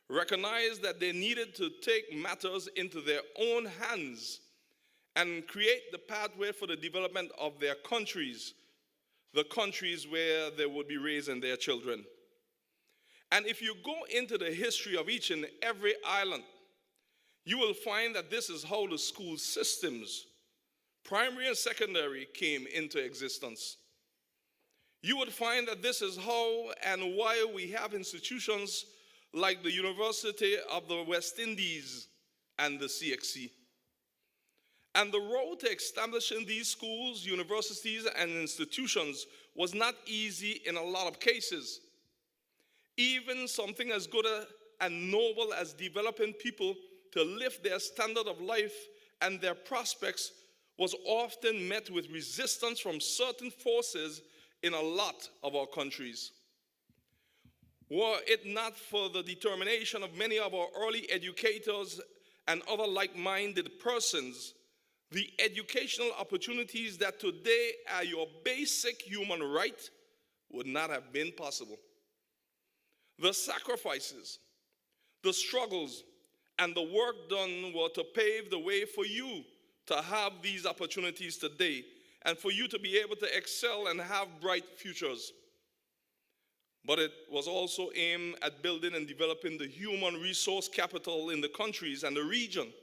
recognized that they needed to take matters into their own hands and create the pathway for the development of their countries, the countries where they would be raising their children. And if you go into the history of each and every island, you will find that this is how the school systems, primary and secondary, came into existence. You would find that this is how and why we have institutions like the University of the West Indies and the CXC. And the road to establishing these schools, universities, and institutions was not easy in a lot of cases. Even something as good and noble as developing people to lift their standard of life and their prospects was often met with resistance from certain forces in a lot of our countries. Were it not for the determination of many of our early educators and other like-minded persons, the educational opportunities that today are your basic human right would not have been possible. The sacrifices, the struggles, and the work done were to pave the way for you to have these opportunities today and for you to be able to excel and have bright futures. But it was also aimed at building and developing the human resource capital in the countries and the region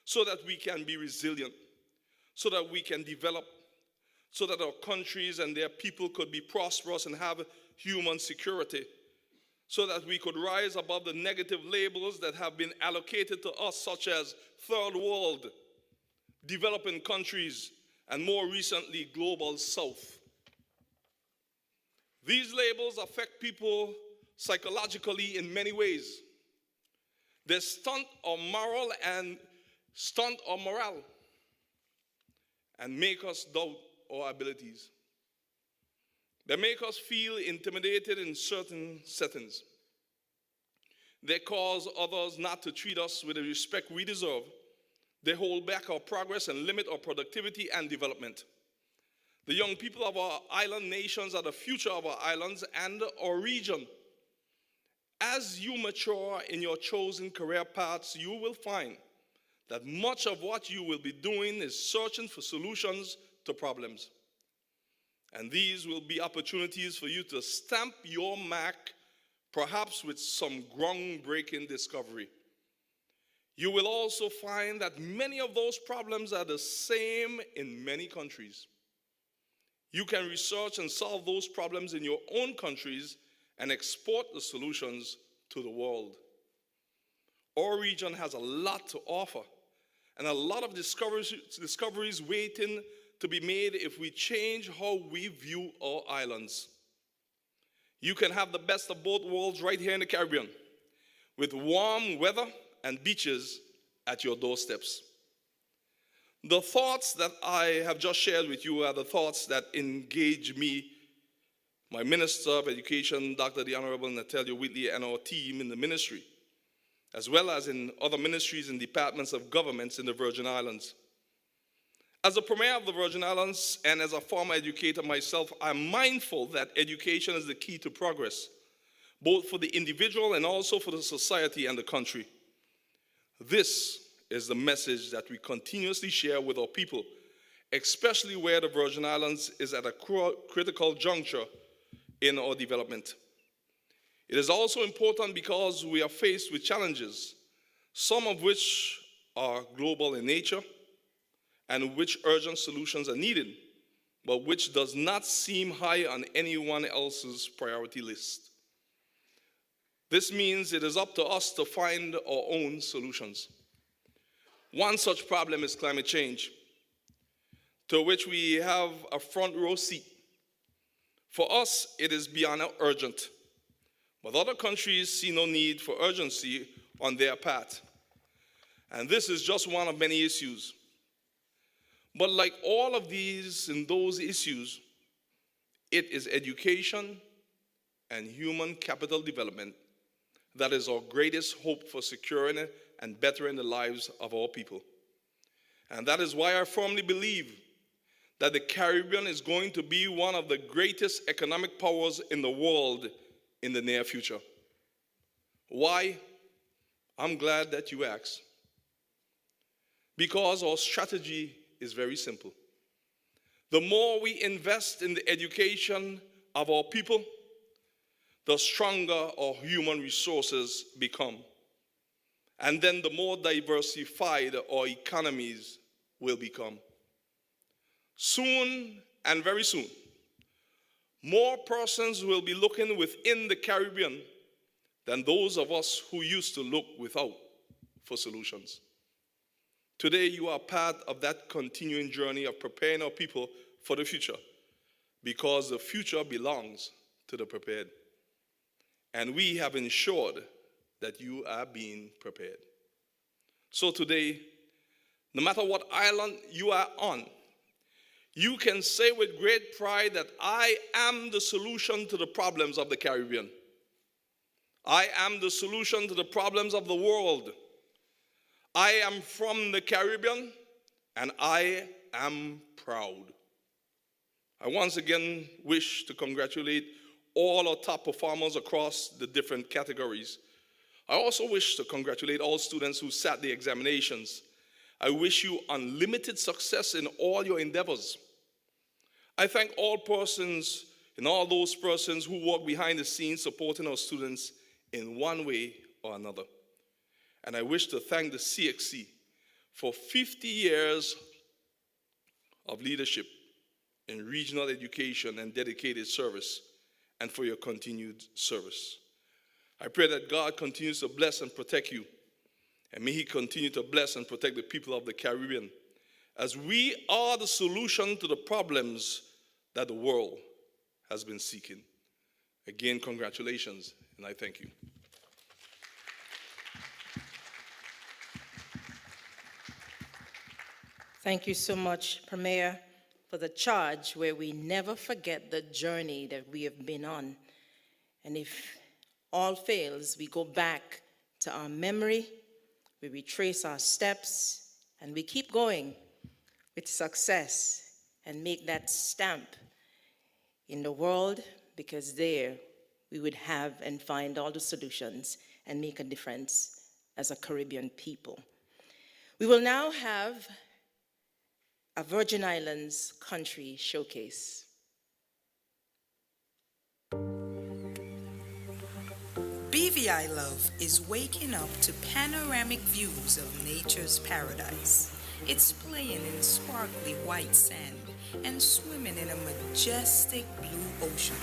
so that we can be resilient, so that we can develop, so that our countries and their people could be prosperous and have human security, so that we could rise above the negative labels that have been allocated to us, such as third world, developing countries, and more recently, global south. These labels affect people psychologically in many ways. They stunt our moral and stunt our morale and make us doubt our abilities. They make us feel intimidated in certain settings. They cause others not to treat us with the respect we deserve. They hold back our progress and limit our productivity and development. The young people of our island nations are the future of our islands and our region. As you mature in your chosen career paths, you will find that much of what you will be doing is searching for solutions to problems. And these will be opportunities for you to stamp your mark, perhaps with some groundbreaking discovery. You will also find that many of those problems are the same in many countries. You can research and solve those problems in your own countries and export the solutions to the world. Our region has a lot to offer and a lot of discoveries waiting to be made if we change how we view our islands. You can have the best of both worlds right here in the Caribbean, with warm weather and beaches at your doorsteps. The thoughts that I have just shared with you are the thoughts that engage me, my Minister of Education, Dr. the Honorable Natalia Whitley, and our team in the ministry, as well as in other ministries and departments of governments in the Virgin Islands. As a Premier of the Virgin Islands and as a former educator myself, I'm mindful that education is the key to progress, both for the individual and also for the society and the country. This is the message that we continuously share with our people, especially where the Virgin Islands is at a critical juncture in our development. It is also important because we are faced with challenges, some of which are global in nature, and which urgent solutions are needed, but which does not seem high on anyone else's priority list. This means it is up to us to find our own solutions. One such problem is climate change, to which we have a front row seat. For us, it is beyond urgent, but other countries see no need for urgency on their part. And this is just one of many issues. But like all of these and those issues, it is education and human capital development that is our greatest hope for securing and bettering the lives of our people. And that is why I firmly believe that the Caribbean is going to be one of the greatest economic powers in the world in the near future. Why? I'm glad that you asked. Because our strategy is very simple. The more we invest in the education of our people, the stronger our human resources become. And then the more diversified our economies will become. Soon, and very soon, more persons will be looking within the Caribbean than those of us who used to look without for solutions. Today, you are part of that continuing journey of preparing our people for the future, because the future belongs to the prepared. And we have ensured that you are being prepared. So today, no matter what island you are on, you can say with great pride that I am the solution to the problems of the Caribbean. I am the solution to the problems of the world. I am from the Caribbean, and I am proud. I once again wish to congratulate all our top performers across the different categories. I also wish to congratulate all students who sat the examinations. I wish you unlimited success in all your endeavors. I thank all persons and all those persons who work behind the scenes supporting our students in one way or another. And I wish to thank the CXC for 50 years of leadership in regional education and dedicated service, and for your continued service. I pray that God continues to bless and protect you, and may He continue to bless and protect the people of the Caribbean, as we are the solution to the problems that the world has been seeking. Again, congratulations, and I thank you. Thank you so much, Premier, for the charge where we never forget the journey that we have been on. And if all fails, we go back to our memory, we retrace our steps, and we keep going with success and make that stamp in the world, because there we would have and find all the solutions and make a difference as a Caribbean people. We will now have a Virgin Islands country showcase. BVI Love is waking up to panoramic views of nature's paradise. It's playing in sparkly white sand and swimming in a majestic blue ocean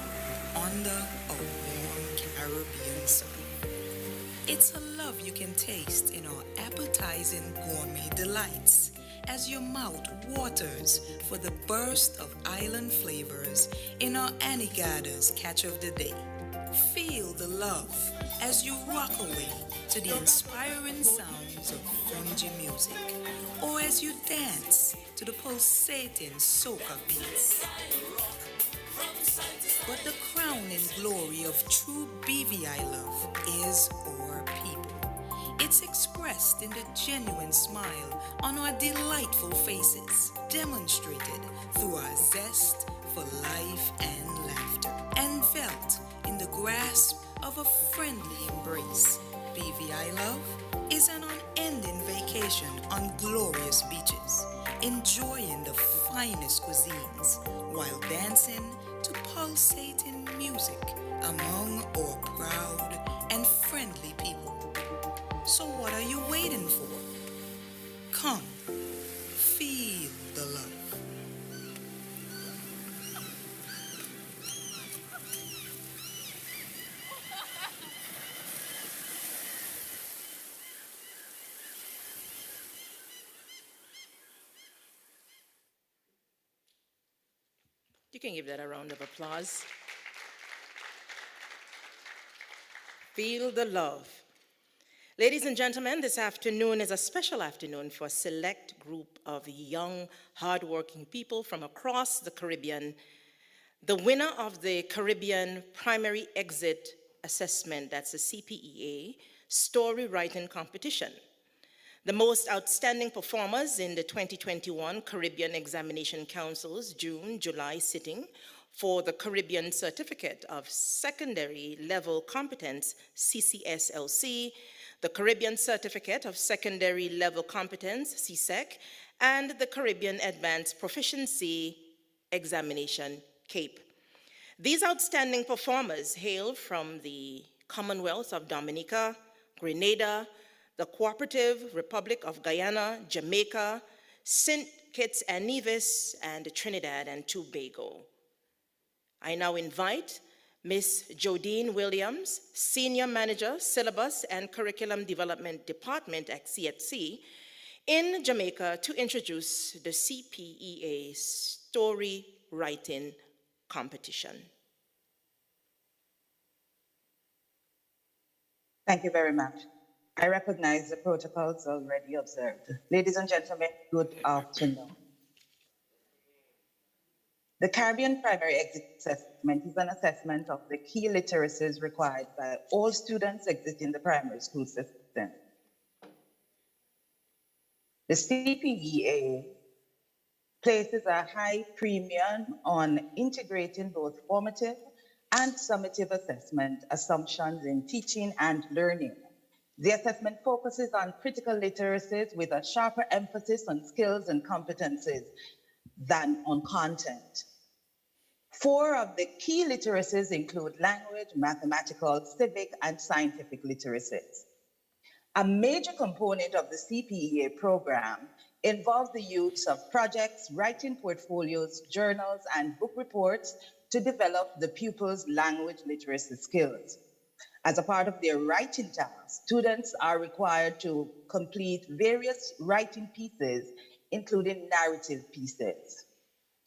under a warm Caribbean sun. It's a love you can taste in our appetizing gourmet delights as your mouth waters for the burst of island flavors in our Anegada's catch of the day. Feel the love as you rock away to the inspiring sounds of fungi music, or as you dance to the pulsating soca beats. But the crowning glory of true BVI love is our people. It's expressed in the genuine smile on our delightful faces, demonstrated through our zest for life and laughter, and felt in the grasp of a friendly embrace. BVI Love is an unending vacation on glorious beaches, enjoying the finest cuisines while dancing to pulsating music among our proud and friendly people. So what are you waiting for? Come, feel the love. You can give that a round of applause. Feel the love. Ladies and gentlemen, this afternoon is a special afternoon for a select group of young, hardworking people from across the Caribbean. The winner of the Caribbean Primary Exit Assessment, that's the CPEA, story writing competition. The most outstanding performers in the 2021 Caribbean Examination Council's June-July sitting for the Caribbean Certificate of Secondary Level Competence, CCSLC, the Caribbean Certificate of Secondary Level Competence, CSEC, and the Caribbean Advanced Proficiency Examination, CAPE. These outstanding performers hail from the Commonwealth of Dominica, Grenada, the Cooperative Republic of Guyana, Jamaica, St. Kitts and Nevis, and Trinidad and Tobago. I now invite Ms. Jodine Williams, Senior Manager, Syllabus and Curriculum Development Department at CHC in Jamaica to introduce the CPEA Story Writing Competition. Thank you very much. I recognize the protocols already observed. Ladies and gentlemen, good afternoon. The Caribbean Primary Exit Assessment is an assessment of the key literacies required by all students exiting the primary school system. The CPEA places a high premium on integrating both formative and summative assessment assumptions in teaching and learning. The assessment focuses on critical literacies with a sharper emphasis on skills and competencies than on content. 4 of the key literacies include language, mathematical, civic, and scientific literacies. A major component of the CPEA program involves the use of projects, writing portfolios, journals, and book reports to develop the pupils' language literacy skills. As a part of their writing task, students are required to complete various writing pieces, including narrative pieces.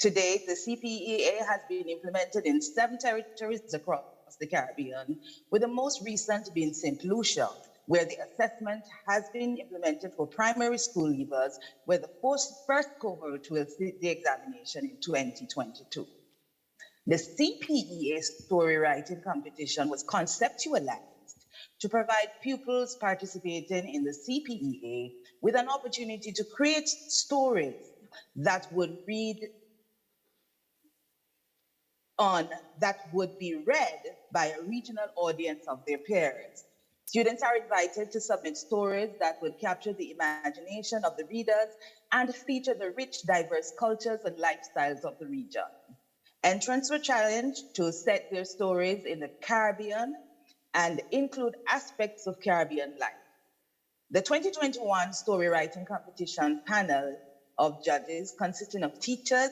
To date, the CPEA has been implemented in 7 territories across the Caribbean, with the most recent being St. Lucia, where the assessment has been implemented for primary school leavers, where the first cohort will sit the examination in 2022. The CPEA story writing competition was conceptualized to provide pupils participating in the CPEA with an opportunity to create stories that would be read by a regional audience of their peers. Students are invited to submit stories that will capture the imagination of the readers and feature the rich, diverse cultures and lifestyles of the region. Entrants were challenged to set their stories in the Caribbean and include aspects of Caribbean life. The 2021 story writing competition panel of judges consisting of teachers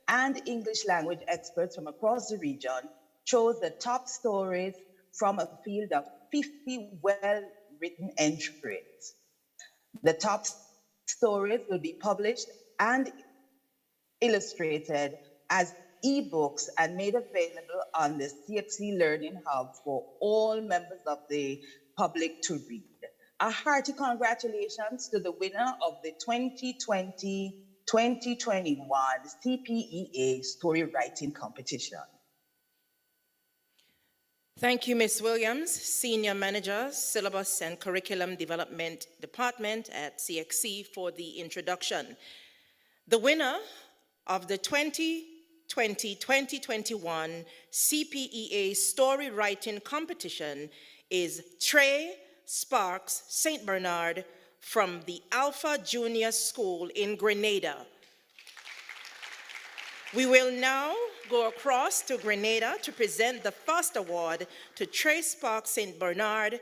and English language experts from across the region chose the top stories from a field of 50 well-written entries. The top stories will be published and illustrated as ebooks and made available on the CXC Learning Hub for all members of the public to read. A hearty congratulations to the winner of the 2020-2021 CPEA Story Writing Competition. Thank you, Ms. Williams, Senior Manager, Syllabus and Curriculum Development Department at CXC, for the introduction. The winner of the 2020-2021 CPEA Story Writing Competition is Trey Sparks St. Bernard from the Alpha Junior School in Grenada. We will now go across to Grenada to present the first award to Trey Sparks St. Bernard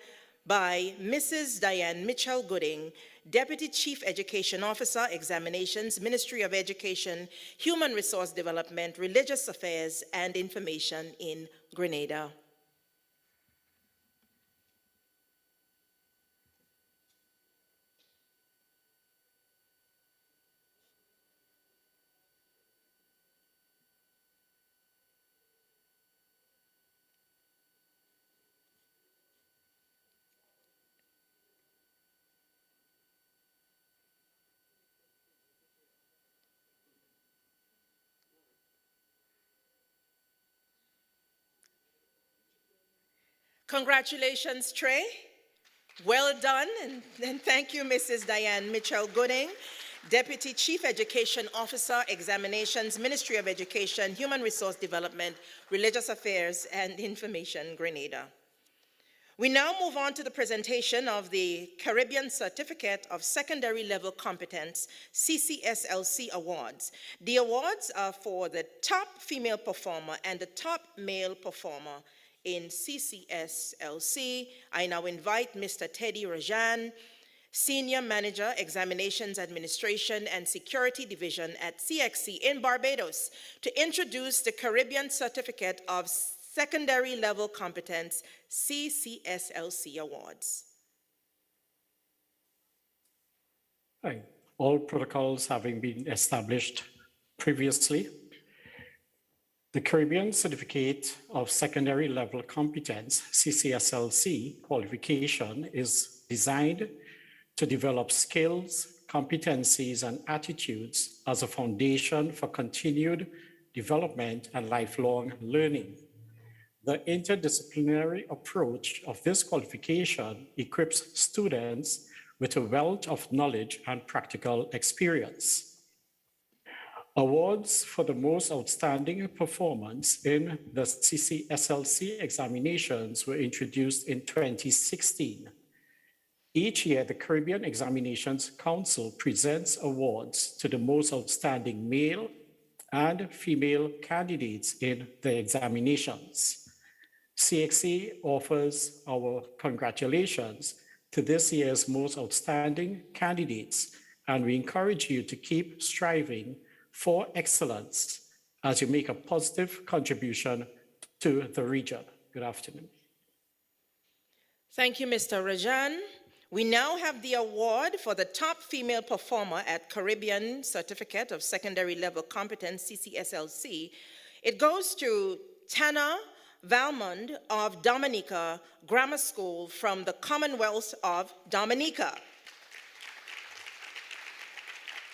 by Mrs. Diane Mitchell Gooding, Deputy Chief Education Officer, Examinations, Ministry of Education, Human Resource Development, Religious Affairs, and Information in Grenada. Congratulations, Trey. Well done, and thank you, Mrs. Diane Mitchell Gooding, Deputy Chief Education Officer, Examinations, Ministry of Education, Human Resource Development, Religious Affairs, and Information, Grenada. We now move on to the presentation of the Caribbean Certificate of Secondary Level Competence, CCSLC Awards. The awards are for the top female performer and the top male performer in CCSLC. I now invite Mr. Teddy Rajan, Senior Manager, Examinations Administration and Security Division at CXC in Barbados, to introduce the Caribbean Certificate of Secondary Level Competence, CCSLC Awards. Hi. All protocols having been established previously, the Caribbean Certificate of Secondary Level Competence, CCSLC qualification, is designed to develop skills, competencies, and attitudes as a foundation for continued development and lifelong learning. The interdisciplinary approach of this qualification equips students with a wealth of knowledge and practical experience. Awards for the most outstanding performance in the CCSLC examinations were introduced in 2016. Each year, the Caribbean Examinations Council presents awards to the most outstanding male and female candidates in the examinations. CXC offers our congratulations to this year's most outstanding candidates, and we encourage you to keep striving for excellence as you make a positive contribution to the region. Good afternoon. Thank you, Mr. Rajan. We now have the award for the top female performer at Caribbean Certificate of Secondary Level Competence, CCSLC. It goes to Tana Valmond of Dominica Grammar School from the Commonwealth of Dominica.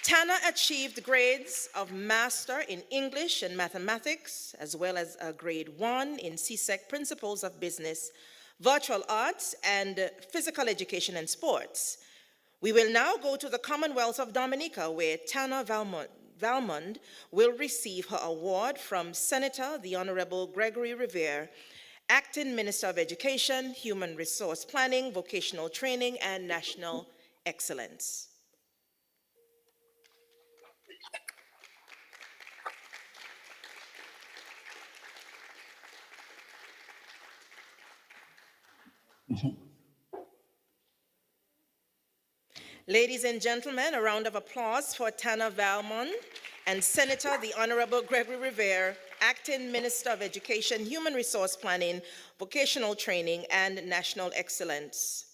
Tana achieved grades of Master in English and Mathematics, as well as a grade 1 in CSEC Principles of Business, Virtual Arts, and Physical Education and Sports. We will now go to the Commonwealth of Dominica, where Tana Valmond will receive her award from Senator the Honorable Gregory Rivera Acting Minister of Education, Human Resource Planning, Vocational Training, and National Excellence. Ladies and gentlemen, a round of applause for Tana Valmont and Senator the Honorable Gregory Rivera, Acting Minister of Education, Human Resource Planning, Vocational Training, and National Excellence.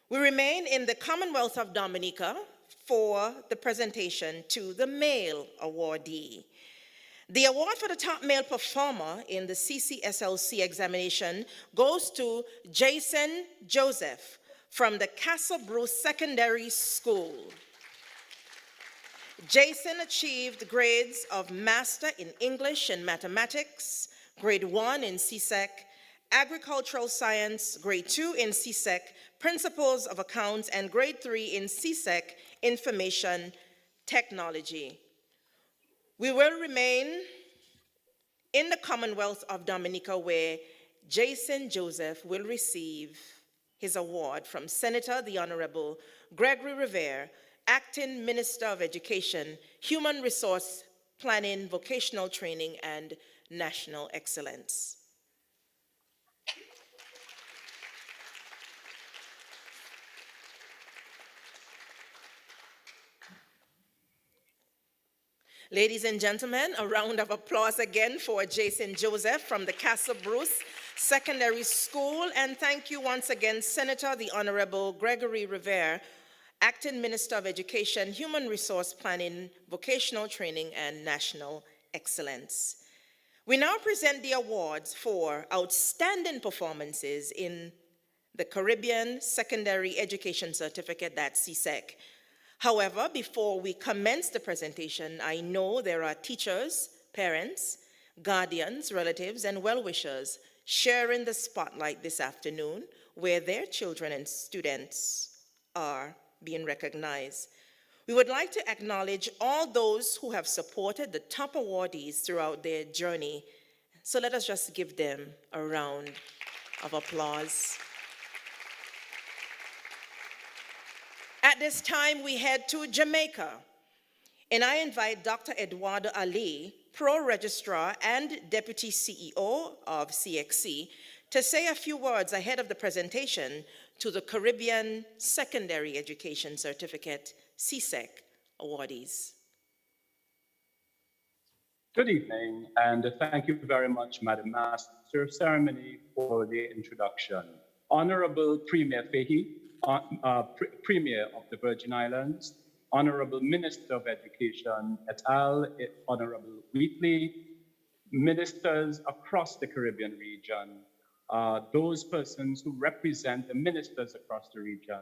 We remain in the Commonwealth of Dominica for the presentation to the male awardee. The award for the top male performer in the CCSLC examination goes to Jason Joseph from the Castle Bruce Secondary School. Jason achieved grades of Master in English and Mathematics, Grade 1 in CSEC, Agricultural Science, Grade 2 in CSEC, Principles of Accounts, and Grade 3 in CSEC, Information Technology. We will remain in the Commonwealth of Dominica, where Jason Joseph will receive his award from Senator the Honorable Gregory Rivera, Acting Minister of Education, Human Resource Planning, Vocational Training, and National Excellence. Ladies and gentlemen, a round of applause again for Jason Joseph from the Castle Bruce Secondary School, and thank you once again, Senator the Honorable Gregory Rivera, Acting Minister of Education, Human Resource Planning, Vocational Training, and National Excellence. We now present the awards for outstanding performances in the Caribbean Secondary Education Certificate, that's CSEC. However, before we commence the presentation, I know there are teachers, parents, guardians, relatives, and well-wishers sharing the spotlight this afternoon, where their children and students are being recognized. We would like to acknowledge all those who have supported the top awardees throughout their journey. So let us just give them a round of applause. At this time, we head to Jamaica, and I invite Dr. Eduardo Ali, Pro Registrar and Deputy CEO of CXC, to say a few words ahead of the presentation to the Caribbean Secondary Education Certificate, CSEC, awardees. Good evening, and thank you very much, Madam Master of Ceremony, for the introduction. Honorable Premier Fahey, Premier of the Virgin Islands, Honorable Minister of Education et al., Honorable Wheatley, ministers across the Caribbean region, those persons who represent the ministers across the region,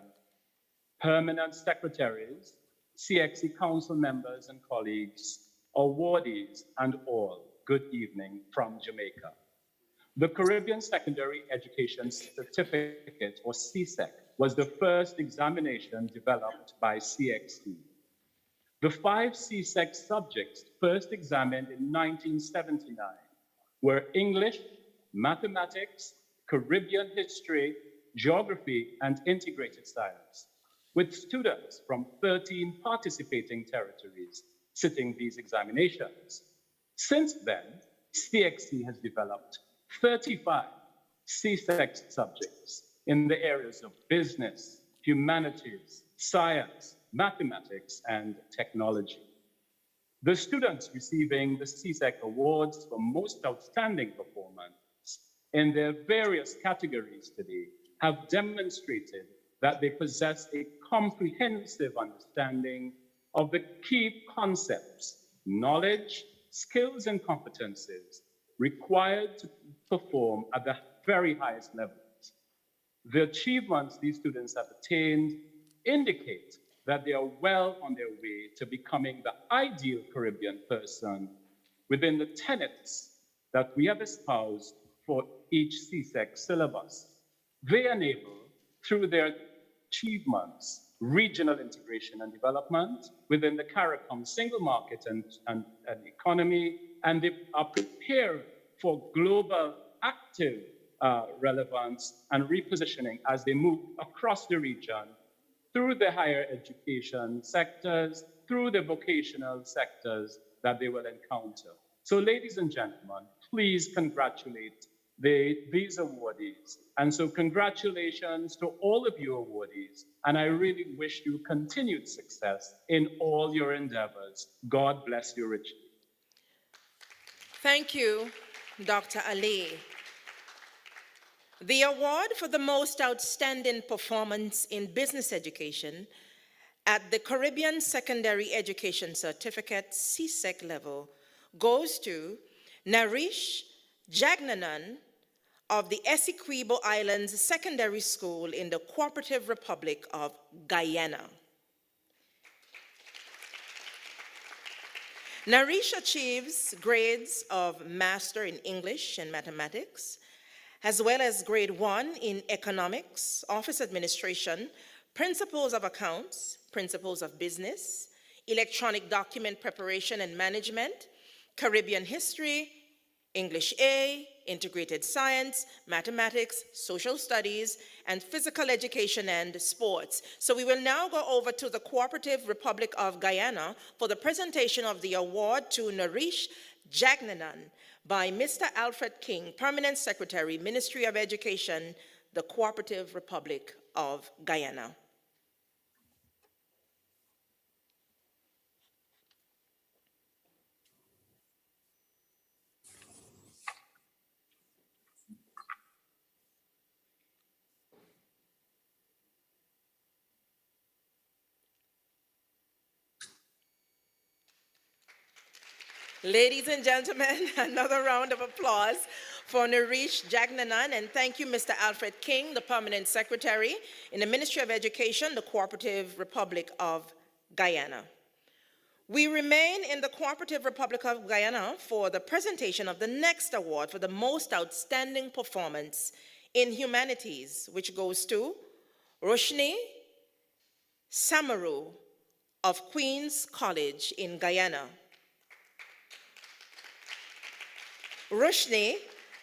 permanent secretaries, CXC council members and colleagues, awardees, and all, good evening from Jamaica. The Caribbean Secondary Education Certificate, or CSEC, was the first examination developed by CXC. The 5 CSEC subjects first examined in 1979 were English, Mathematics, Caribbean History, Geography, and Integrated Science, with students from 13 participating territories sitting these examinations. Since then, CXC has developed 35 CSEC subjects in the areas of business, humanities, science, mathematics, and technology. The students receiving the CSEC awards for most outstanding performance in their various categories today have demonstrated that they possess a comprehensive understanding of the key concepts, knowledge, skills, and competencies required to perform at the very highest levels. The achievements these students have attained indicate that they are well on their way to becoming the ideal Caribbean person within the tenets that we have espoused for each CSEC syllabus. They enable, through their achievements, regional integration and development within the CARICOM single market and economy, and they are prepared for global active relevance and repositioning as they move across the region through the higher education sectors, through the vocational sectors that they will encounter. So ladies and gentlemen, please congratulate these awardees. And so congratulations to all of you awardees. And I really wish you continued success in all your endeavors. God bless you richly. Thank you, Dr. Ali. The award for the most outstanding performance in business education at the Caribbean Secondary Education Certificate CSEC level goes to Narish Jagnanan of the Essequibo Islands Secondary School in the Cooperative Republic of Guyana. Narish achieves grades of Master in English and Mathematics, as well as grade 1 in Economics, Office Administration, Principles of Accounts, Principles of Business, Electronic Document Preparation and Management, Caribbean History, English A, Integrated Science, Mathematics, Social Studies, and Physical Education and Sports. So we will now go over to the Cooperative Republic of Guyana for the presentation of the award to Narish Jagnanan by Mr. Alfred King, Permanent Secretary, Ministry of Education, the Cooperative Republic of Guyana. Ladies and gentlemen, another round of applause for Narish Jagnanan, and thank you, Mr. Alfred King, the Permanent Secretary in the Ministry of Education, the Cooperative Republic of Guyana. We remain in the Cooperative Republic of Guyana for the presentation of the next award for the most outstanding performance in humanities, which goes to Roshni Samaru of Queen's College in Guyana. Roshni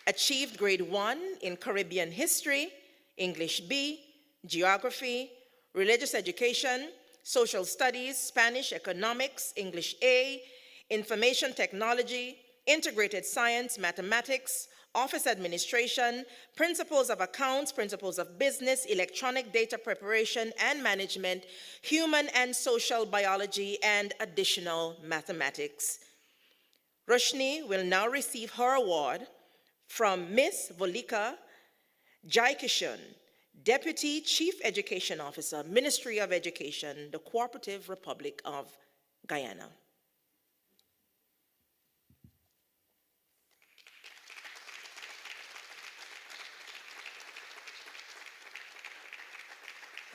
achieved grade 1 in Caribbean History, English B, Geography, Religious Education, Social Studies, Spanish, Economics, English A, Information Technology, Integrated Science, Mathematics, Office Administration, Principles of Accounts, Principles of Business, Electronic Data Preparation and Management, Human and Social Biology, and Additional Mathematics. Roshni will now receive her award from Ms. Volika Jaikishun, Deputy Chief Education Officer, Ministry of Education, the Cooperative Republic of Guyana.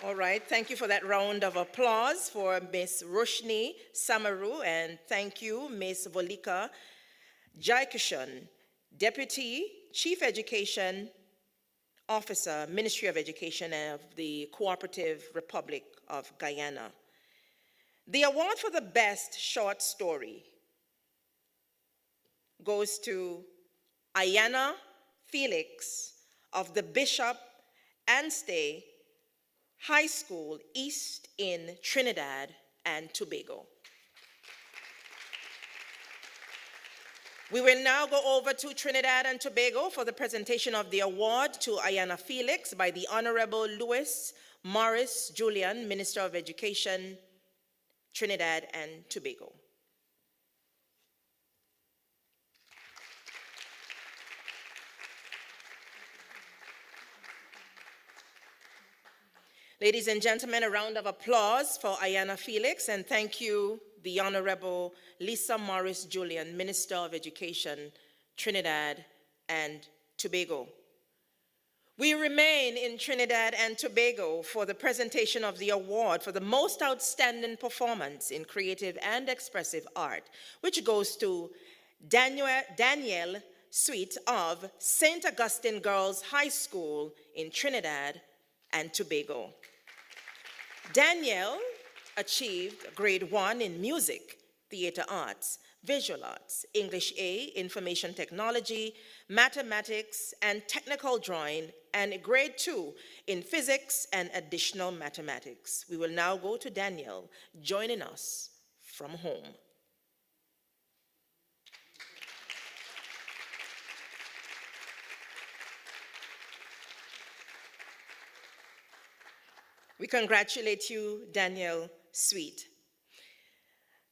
All right, thank you for that round of applause for Ms. Roshni Samaru, and thank you, Ms. Volika Jaikishun, Deputy Chief Education Officer, Ministry of Education of the Cooperative Republic of Guyana. The award for the best short story goes to Ayana Felix of the Bishop Anstey High School East in Trinidad and Tobago. We will now go over to Trinidad and Tobago for the presentation of the award to Ayana Felix by the Honorable Louis Morris Julian, Minister of Education, Trinidad and Tobago. Ladies and gentlemen, a round of applause for Ayana Felix, and thank you, the Honorable Lisa Morris Julian, Minister of Education, Trinidad and Tobago. We remain in Trinidad and Tobago for the presentation of the award for the most outstanding performance in creative and expressive art, which goes to Danielle Sweet of St. Augustine Girls High School in Trinidad and Tobago. Danielle achieved grade 1 in music, theater arts, visual arts, English A, information technology, mathematics, and technical drawing, and grade 2 in physics and additional mathematics. We will now go to Daniel, joining us from home. We congratulate you, Daniel Sweet.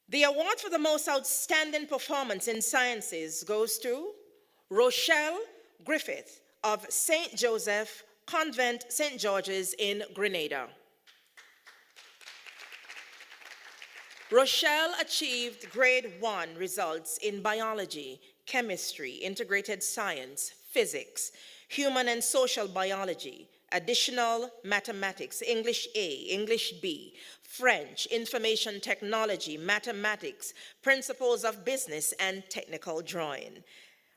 The award for the most outstanding performance in sciences goes to Rochelle Griffith of St. Joseph Convent St. George's in Grenada. Rochelle achieved grade 1 results in biology, chemistry, integrated science, physics, human and social biology, additional mathematics, English A, English B, French, information technology, mathematics, principles of business, and technical drawing.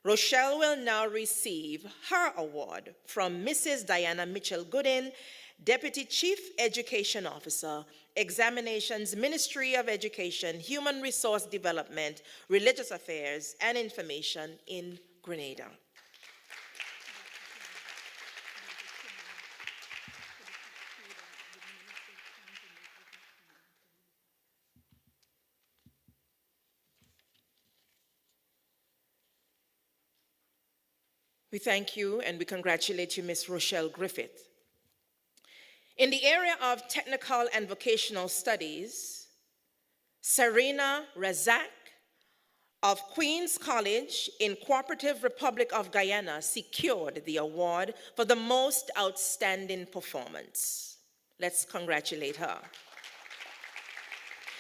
Rochelle will now receive her award from Mrs. Diana Mitchell Goodin, Deputy Chief Education Officer, Examinations, Ministry of Education, Human Resource Development, Religious Affairs, and Information in Grenada. We thank you and we congratulate you, Ms. Rochelle Griffith. In the area of technical and vocational studies, Serena Razak of Queen's College in Cooperative Republic of Guyana secured the award for the most outstanding performance. Let's congratulate her.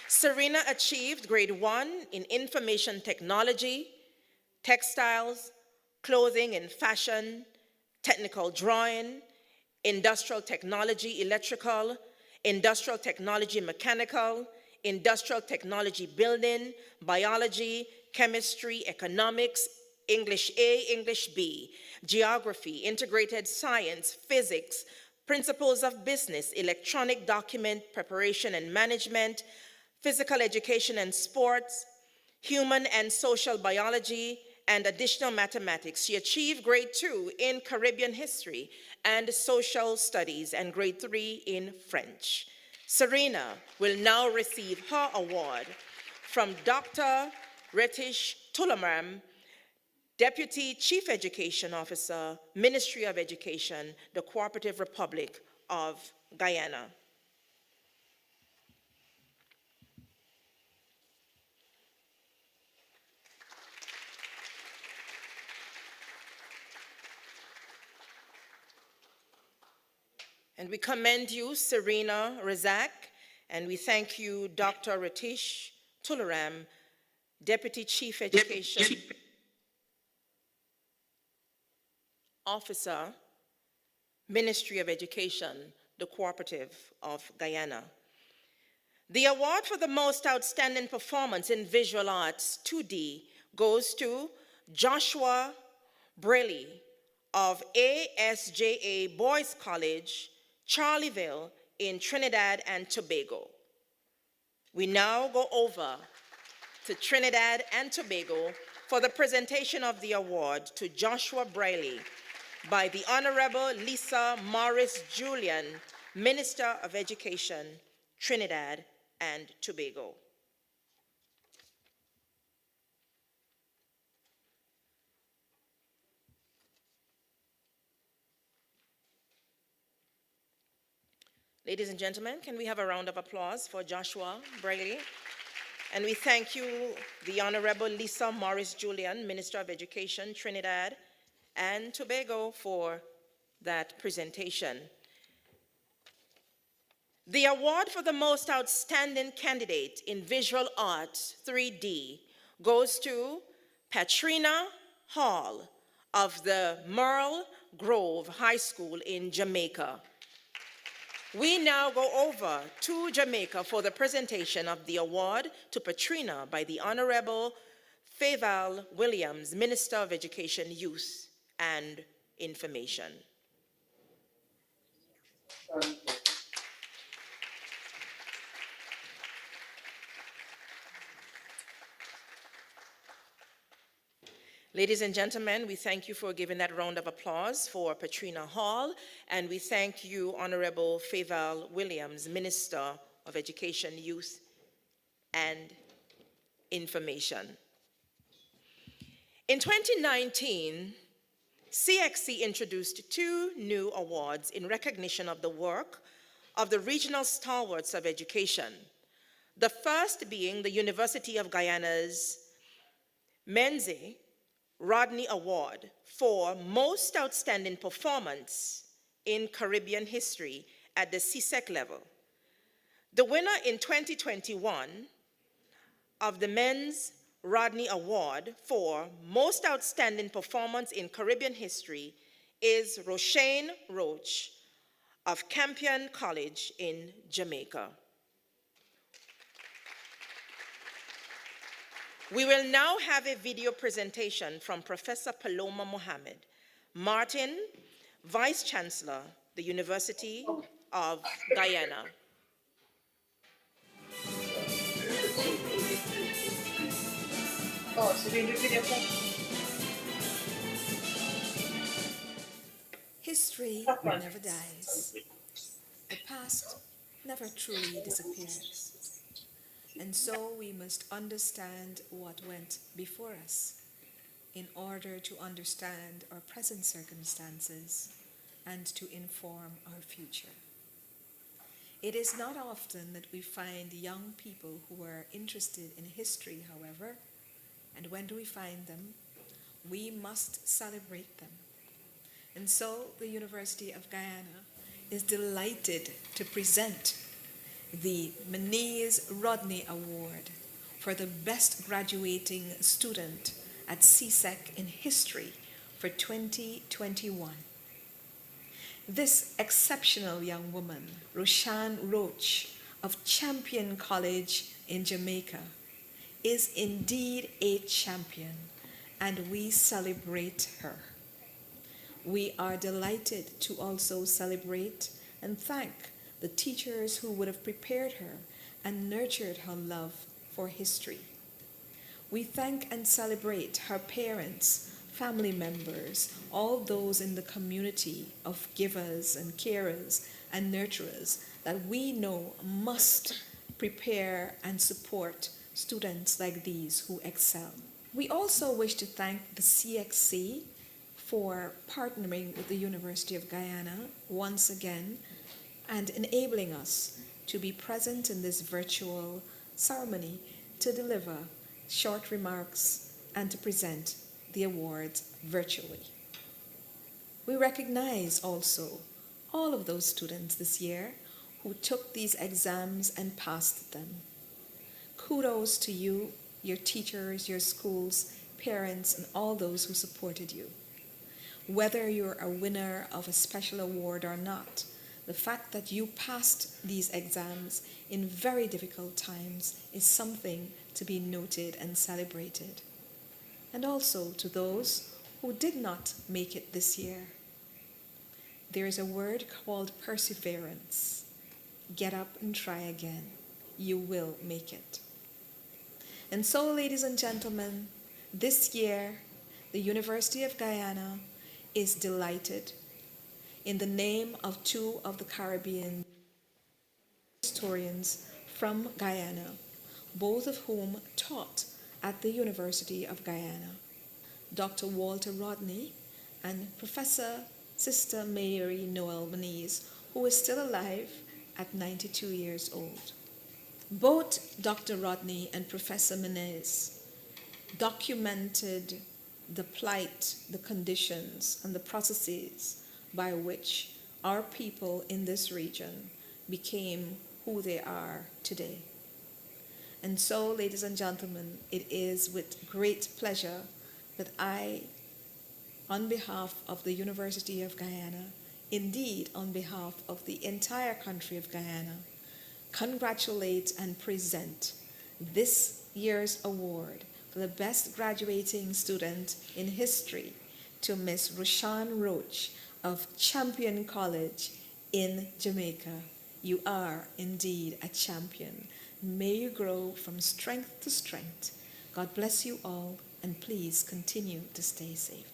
Serena achieved grade 1 in information technology, textiles, clothing and fashion, technical drawing, industrial technology, electrical, industrial technology, mechanical, industrial technology, building, biology, chemistry, economics, English A, English B, geography, integrated science, physics, principles of business, electronic document preparation and management, physical education and sports, human and social biology, and additional mathematics. She achieved grade 2 in Caribbean history and social studies and grade 3 in French. Serena will now receive her award from Dr. Retish Tularam, Deputy Chief Education Officer, Ministry of Education, the Cooperative Republic of Guyana. And we commend you, Serena Razak, and we thank you, Dr. Retish Tularam, Deputy Chief Education Officer, Ministry of Education, the Cooperative of Guyana. The award for the most outstanding performance in visual arts 2D goes to Joshua Braley of ASJA Boys College, Charleville in Trinidad and Tobago. We now go over to Trinidad and Tobago for the presentation of the award to Joshua Braley by the Honorable Lisa Morris Julian, Minister of Education, Trinidad and Tobago. Ladies and gentlemen, can we have a round of applause for Joshua Braley? And we thank you, the Honorable Lisa Morris Julian, Minister of Education, Trinidad and Tobago, for that presentation. The award for the most outstanding candidate in visual arts 3D goes to Patrina Hall of the Merle Grove High School in Jamaica. We now go over to Jamaica for the presentation of the award to Patrina by the Honorable Fayval Williams, Minister of Education, Youth and Information. Ladies and gentlemen, we thank you for giving that round of applause for Patrina Hall, and we thank you, Honorable Fayval Williams, Minister of Education, Youth, and Information. In 2019, CXC introduced 2 new awards in recognition of the work of the regional stalwarts of education. The first being the University of Guyana's Menzies Rodney Award for Most Outstanding Performance in Caribbean History at the CSEC level. The winner in 2021 of the Men's Rodney Award for Most Outstanding Performance in Caribbean History is Roshane Roach of Campion College in Jamaica. We will now have a video presentation from Professor Paloma Mohammed, Martin, Vice Chancellor, the University of Guyana. Oh, so we do video first? History never dies. The past never truly disappears. And so we must understand what went before us in order to understand our present circumstances and to inform our future. It is not often that we find young people who are interested in history, however, and when do we find them? We must celebrate them. And so the University of Guyana is delighted to present the Menzies Rodney Award for the best graduating student at CSEC in history for 2021. This exceptional young woman, Roshane Roach of Campion College in Jamaica, is indeed a champion, and we celebrate her. We are delighted to also celebrate and thank the teachers who would have prepared her and nurtured her love for history. We thank and celebrate her parents, family members, all those in the community of givers and carers and nurturers that we know must prepare and support students like these who excel. We also wish to thank the CXC for partnering with the University of Guyana once again and enabling us to be present in this virtual ceremony to deliver short remarks and to present the awards virtually. We recognize also all of those students this year who took these exams and passed them. Kudos to you, your teachers, your schools, parents, and all those who supported you. Whether you're a winner of a special award or not, the fact that you passed these exams in very difficult times is something to be noted and celebrated. And also to those who did not make it this year. There is a word called perseverance. Get up and try again. You will make it. And so, ladies and gentlemen, this year, the University of Guyana is delighted in the name of 2 of the Caribbean historians from Guyana, both of whom taught at the University of Guyana, Dr. Walter Rodney and Professor Sister Mary Noel Menzies, who is still alive at 92 years old. Both Dr. Rodney and Professor Menzies documented the plight, the conditions, and the processes by which our people in this region became who they are today. And so, ladies and gentlemen, it is with great pleasure that I, on behalf of the University of Guyana, indeed on behalf of the entire country of Guyana, congratulate and present this year's award for the best graduating student in history to Miss Roshane Roach of Campion College in Jamaica. You are indeed a champion. May you grow from strength to strength. God bless you all. and please continue to stay safe.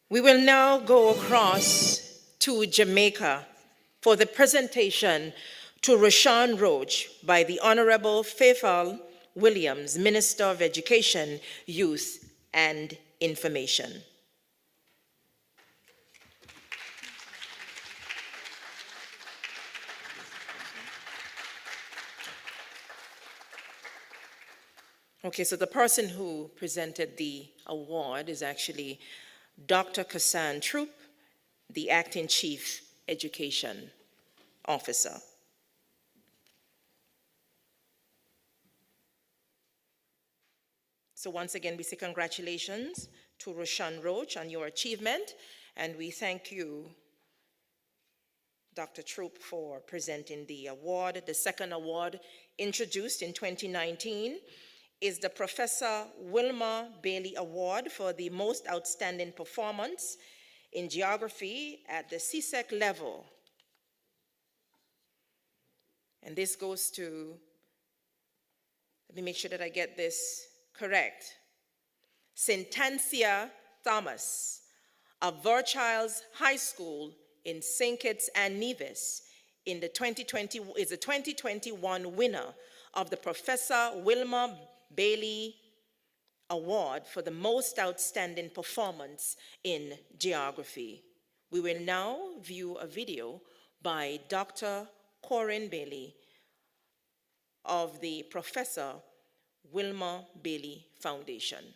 We will now go across to Jamaica for the presentation to Rashawn Roach by the Honorable Faithful Williams, Minister of Education, Youth, and Information. Okay, so the person who presented the award is actually Dr. Kassan Troop, the Acting Chief Education Officer. So once again, we say congratulations to Rashawn Roach on your achievement, and we thank you, Dr. Troop, for presenting the award. The second award, introduced in 2019, is the Professor Wilma Bailey Award for the most outstanding performance in geography at the CSEC level. And this goes to, let me make sure that I get this correct, Syntancia Thomas of Verchilds High School in St. Kitts and Nevis is the 2021 winner of the Professor Wilma Bailey Award for the most outstanding performance in geography. We will now view a video by Dr. Corinne Bailey of the Professor Wilma Bailey Foundation.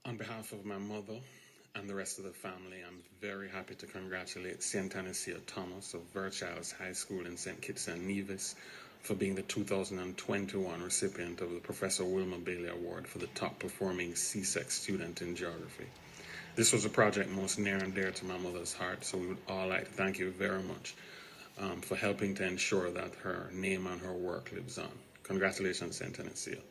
On behalf of my mother and the rest of the family, I'm very happy to congratulate St. Anicia Thomas of Verchilds High School in St. Kitts and Nevis for being the 2021 recipient of the Professor Wilma Bailey Award for the top performing CSEC student in geography. This was a project most near and dear to my mother's heart, so we would all like to thank you very much for helping to ensure that her name and her work lives on. Congratulations, St. Anicia.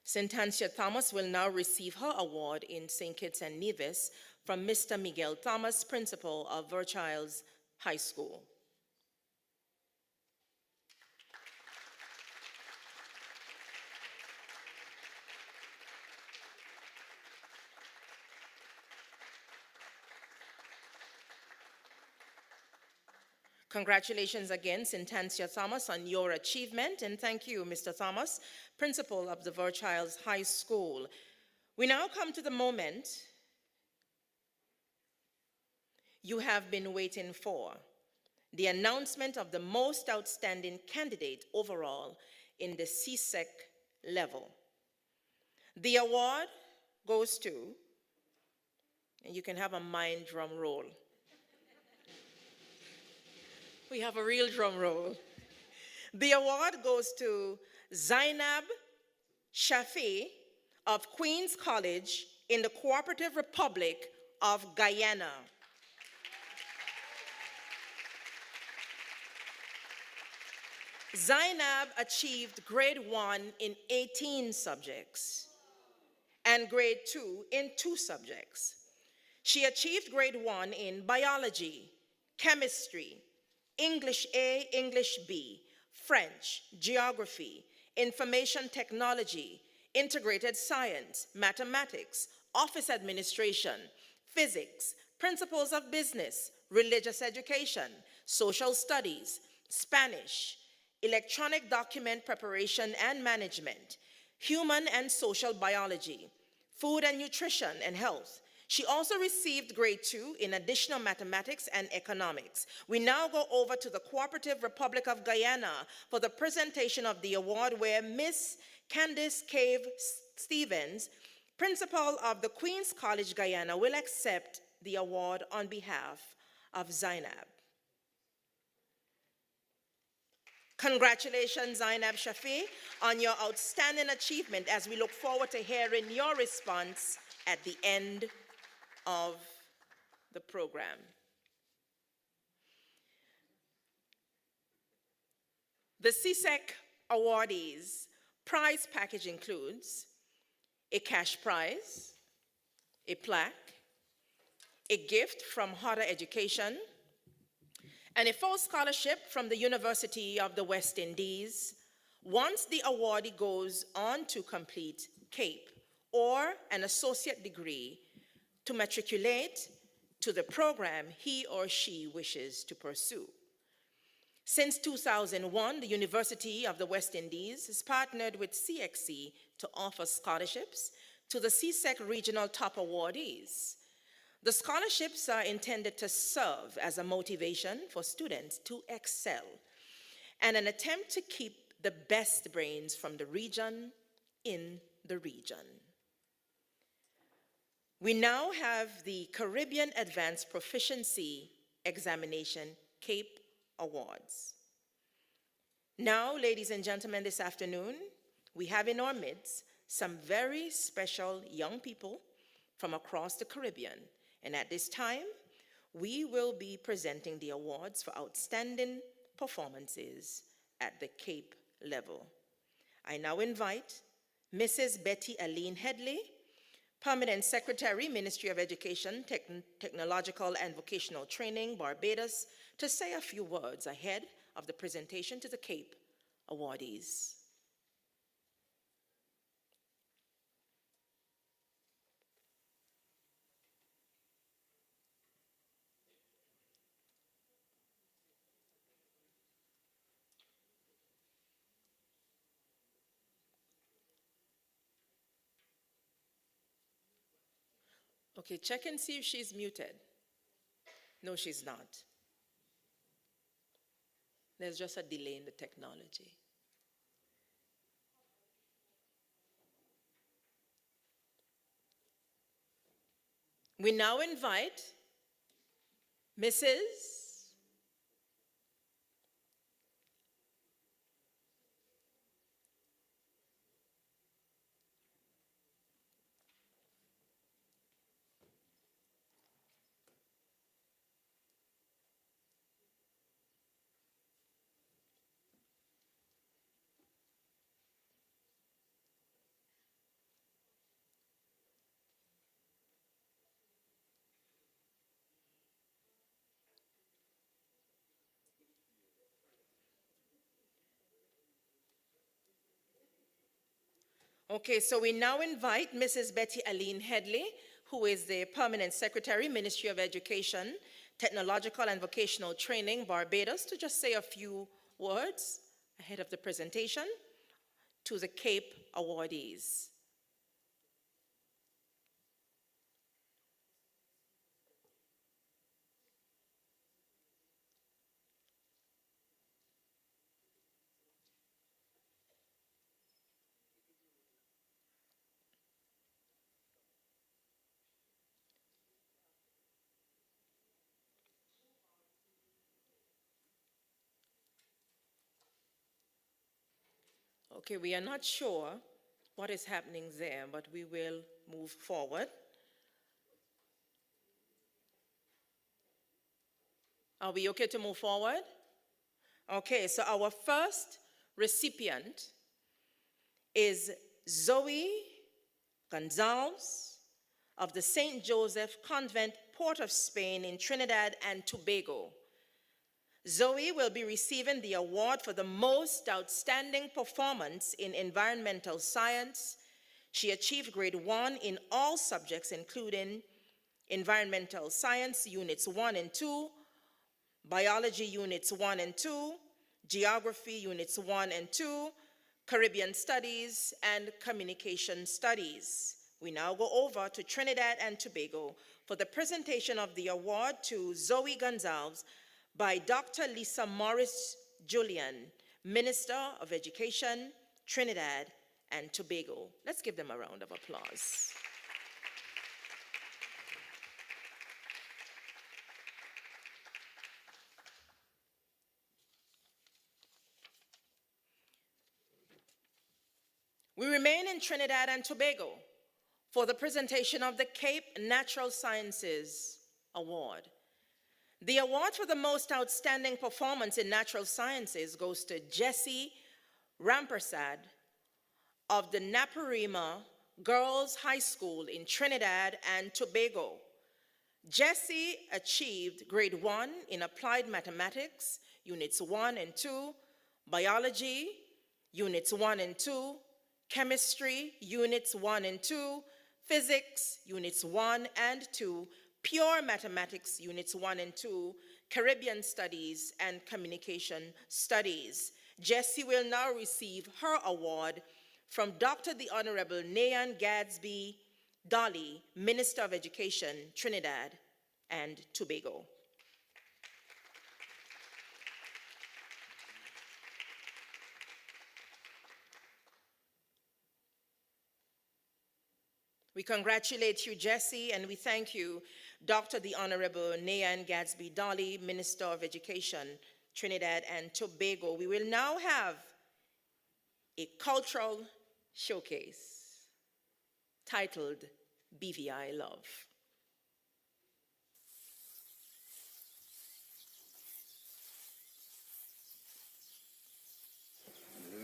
Syntancia Thomas will now receive her award in St. Kitts and Nevis from Mr. Miguel Thomas, principal of Verchilds High School. Congratulations again, Syntancia Thomas, on your achievement, and thank you, Mr. Thomas, principal of the Verchilds High School. We now come to the moment you have been waiting for, the announcement of the most outstanding candidate overall in the CSEC level. The award goes to, and you can have a mind drum roll. We have a real drum roll. The award goes to Zainab Shafi of Queen's College in the Cooperative Republic of Guyana. Zainab achieved grade 1 in 18 subjects and grade 2 in 2 subjects. She achieved grade 1 in biology, chemistry, English A, English B, French, geography, information technology, integrated science, mathematics, office administration, physics, principles of business, religious education, social studies, Spanish, electronic document preparation and management, human and social biology, food and nutrition and health. She also received grade 2 in additional mathematics and economics. We now go over to the Cooperative Republic of Guyana for the presentation of the award, where Miss Candice Cave Stevens, principal of the Queen's College Guyana, will accept the award on behalf of Zainab. Congratulations, Zainab Shafi, on your outstanding achievement, as we look forward to hearing your response at the end of the program. The CSEC awardees prize package includes a cash prize, a plaque, a gift from Harder Education, and a full scholarship from the University of the West Indies once the awardee goes on to complete CAPE or an associate degree to matriculate to the program he or she wishes to pursue. Since 2001, the University of the West Indies has partnered with CXC to offer scholarships to the CSEC regional top awardees. The scholarships are intended to serve as a motivation for students to excel and an attempt to keep the best brains from the region in the region. We now have the Caribbean Advanced Proficiency Examination, CAPE Awards. Now, ladies and gentlemen, this afternoon, we have in our midst some very special young people from across the Caribbean. And at this time, we will be presenting the awards for outstanding performances at the CAPE level. I now invite Mrs. Betty Aline Headley, Permanent Secretary, Ministry of Education, Technological and Vocational Training, Barbados, to say a few words ahead of the presentation to the CAPE awardees. Okay, check and see if she's muted. No, she's not. There's just a delay in the technology. We now invite Mrs. Okay, so we now invite Mrs. Betty Aline Headley, who is the Permanent Secretary, Ministry of Education, Technological and Vocational Training, Barbados, to just say a few words ahead of the presentation to the CAPE awardees. Okay, we are not sure what is happening there, but we will move forward. Are we okay to move forward? Okay, so our first recipient is Zoe Gonzalez of the St. Joseph Convent, Port of Spain in Trinidad and Tobago. Zoe will be receiving the award for the most outstanding performance in environmental science. She achieved grade 1 in all subjects, including environmental science units 1 and 2, biology units 1 and 2, geography units 1 and 2, Caribbean studies, and communication studies. We now go over to Trinidad and Tobago for the presentation of the award to Zoe Gonzalez by Dr. Lisa Morris Julian, Minister of Education, Trinidad and Tobago. Let's give them a round of applause. We remain in Trinidad and Tobago for the presentation of the Cape Natural Sciences Award. The award for the most outstanding performance in natural sciences goes to Jessie Rampersad of the Naparima Girls High School in Trinidad and Tobago. Jessie achieved grade 1 in applied mathematics, units 1 and 2, biology, units 1 and 2, chemistry, units 1 and 2, physics, units 1 and 2, pure mathematics, units 1 and 2, Caribbean studies, and communication studies. Jessie will now receive her award from Dr. the Honorable Nayan Gadsby Dolly, Minister of Education, Trinidad and Tobago. We congratulate you, Jessie, and we thank you, Dr. the Honorable Nayan Gadsby Dolly, Minister of Education, Trinidad and Tobago. We will now have a cultural showcase titled BVI Love.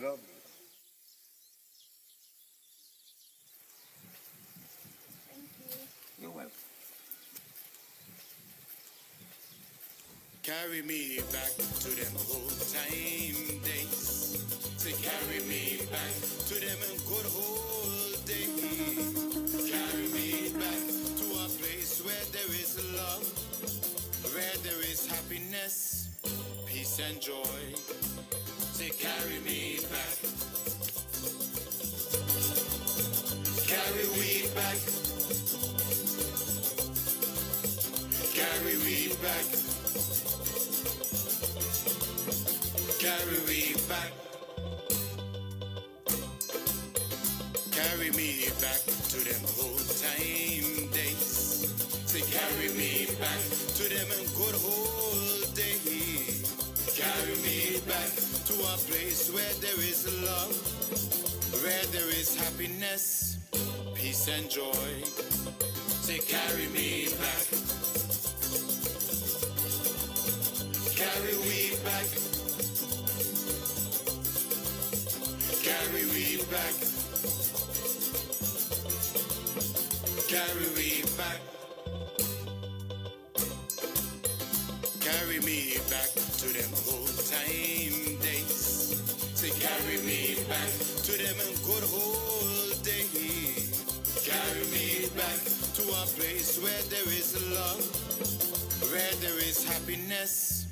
Love. You're welcome. Carry me back to them old time days. Say, carry me back to them good old days. Carry me back to a place where there is love, where there is happiness, peace and joy. Say, carry me back. Carry me back. Carry me back. Carry me back. Carry me back to them old time days. Say, carry me back to them good old days. Carry me back to a place where there is love, where there is happiness, peace and joy. Say, carry me back. Carry me back. Carry me back. Carry me back. Carry me back to them old time days. Say, carry me back to them good old days. Carry me back to a place where there is love, where there is happiness,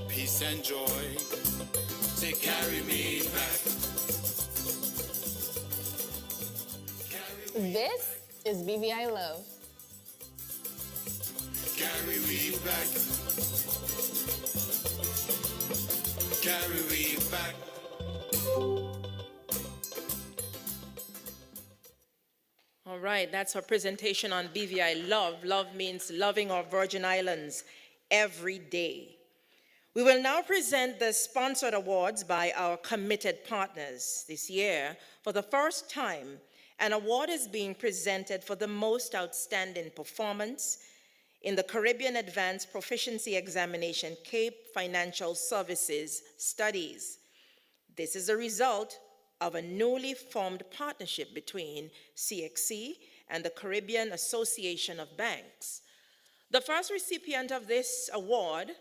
peace and joy. Say, carry me back. This is BVI Love. Carry me back. Carry me back. All right, that's our presentation on BVI Love. Love means loving our Virgin Islands every day. We will now present the sponsored awards by our committed partners. This year, for the first time, an award is being presented for the most outstanding performance in the Caribbean Advanced Proficiency Examination Cape Financial Services Studies. This is a result of a newly formed partnership between CXC and the Caribbean Association of Banks. The first recipient of this award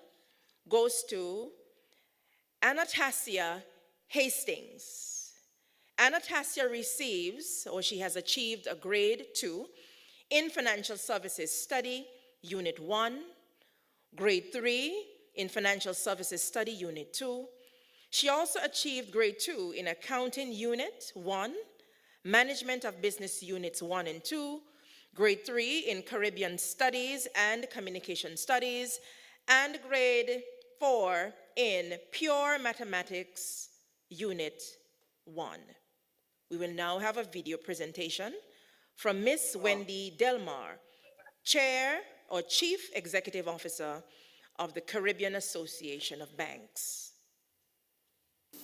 goes to Anastasia Hastings. Anastasia receives, or she has achieved, a grade 2 in Financial Services Study, Unit 1, grade 3 in Financial Services Study, Unit 2. She also achieved grade 2 in Accounting Unit 1, Management of Business Units 1 and 2, grade 3 in Caribbean Studies and Communication Studies, and grade 4 in Pure Mathematics Unit 1. We will now have a video presentation from Ms. Wendy Delmar, Chair or Chief Executive Officer of the Caribbean Association of Banks.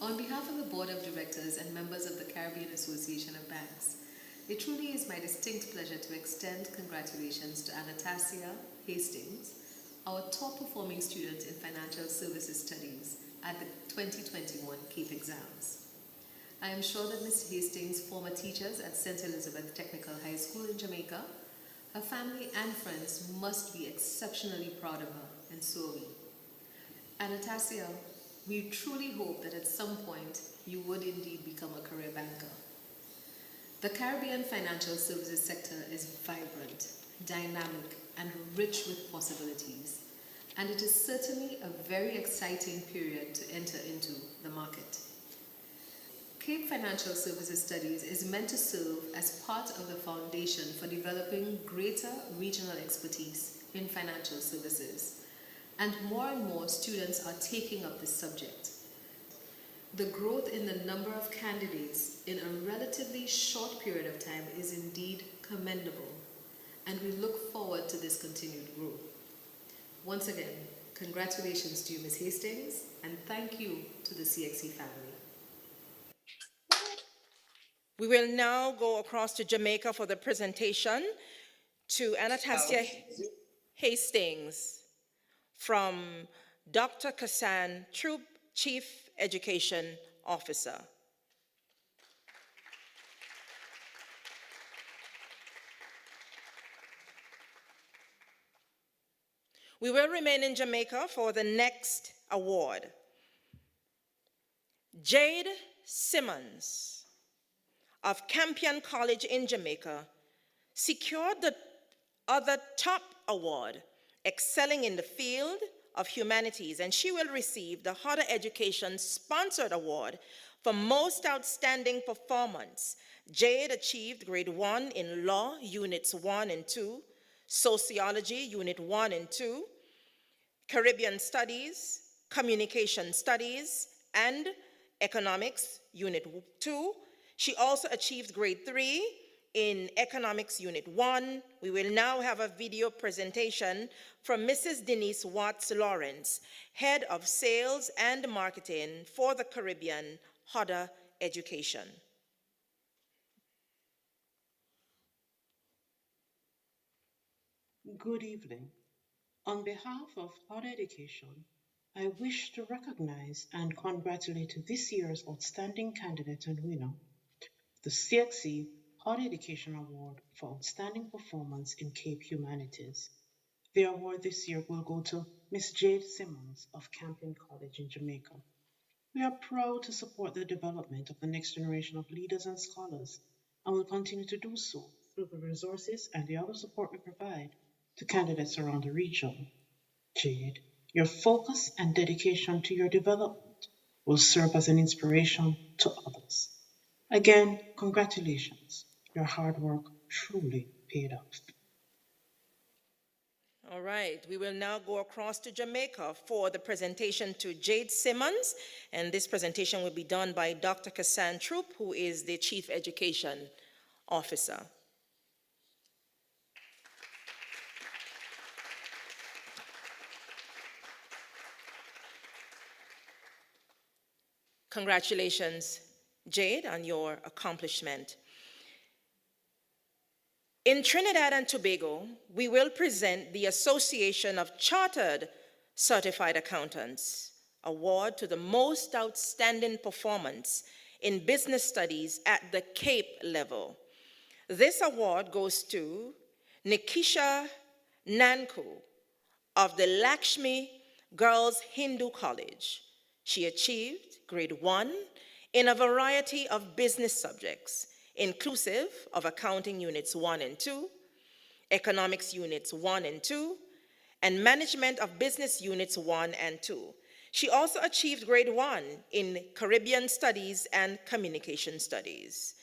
On behalf of the Board of Directors and members of the Caribbean Association of Banks, it truly is my distinct pleasure to extend congratulations to Anastasia Hastings, our top performing student in Financial Services Studies at the 2021 CAPE exams. I am sure that Ms. Hastings' former teachers at St. Elizabeth Technical High School in Jamaica Her family and friends must be exceptionally proud of her, and so are we. Anastasia, we truly hope that at some point you would indeed become a career banker. The Caribbean financial services sector is vibrant, dynamic, and rich with possibilities, and it is certainly a very exciting period to enter into the market. Cape Financial Services Studies is meant to serve as part of the foundation for developing greater regional expertise in financial services, and more students are taking up this subject. The growth in the number of candidates in a relatively short period of time is indeed commendable, and we look forward to this continued growth. Once again, congratulations to you, Ms. Hastings, and thank you to the CXC family. We will now go across to Jamaica for the presentation to Anastasia Hastings from Dr. Kassan Troop, Chief Education Officer. We will remain in Jamaica for the next award. Jade Simmons of Campion College in Jamaica secured the other top award, excelling in the field of humanities, and she will receive the Harder Education Sponsored Award for Most Outstanding Performance. Jade achieved grade 1 in Law, Units 1 and 2, Sociology, Unit 1 and 2, Caribbean Studies, Communication Studies, and Economics, Unit 2. She also achieved grade 3 in Economics Unit 1. We will now have a video presentation from Mrs. Denise Watts Lawrence, Head of Sales and Marketing for the Caribbean Harder Education. Good evening. On behalf of Harder Education, I wish to recognize and congratulate this year's outstanding candidate and winner, the CXC Harder Education Award for Outstanding Performance in Cape Humanities. The award this year will go to Ms. Jade Simmons of Campion College in Jamaica. We are proud to support the development of the next generation of leaders and scholars, and will continue to do so through the resources and the other support we provide to candidates around the region. Jade, your focus and dedication to your development will serve as an inspiration to others. Again, congratulations. Your hard work truly paid off. All right, we will now go across to Jamaica for the presentation to Jade Simmons, and this presentation will be done by Dr. Kassan Troop, who is the Chief Education Officer. Congratulations, Jade, on your accomplishment. In Trinidad and Tobago, we will present the Association of Chartered Certified Accountants Award to the most outstanding performance in business studies at the Cape level. This award goes to Nikisha Nanku of the Lakshmi Girls Hindu College. She achieved grade 1 in a variety of business subjects, inclusive of accounting units 1 and 2, economics units 1 and 2, and management of business units 1 and 2. She also achieved grade 1 in Caribbean Studies and Communication Studies.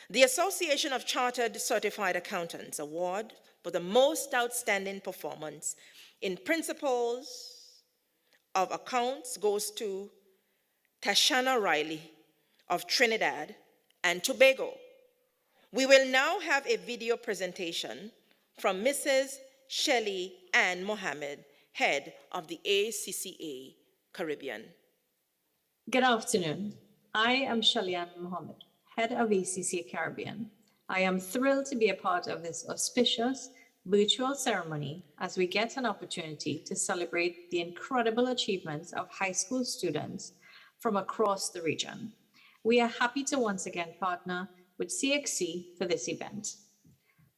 The Association of Chartered Certified Accountants Award for the most outstanding performance in principles of accounts goes to Tashana Riley of Trinidad and Tobago. We will now have a video presentation from Mrs. Shelley Ann Mohammed, head of the ACCA Caribbean. Good afternoon. I am Shelley Ann Mohammed, head of ACCA Caribbean. I am thrilled to be a part of this auspicious virtual ceremony as we get an opportunity to celebrate the incredible achievements of high school students from across the region. We are happy to once again partner with CXC for this event.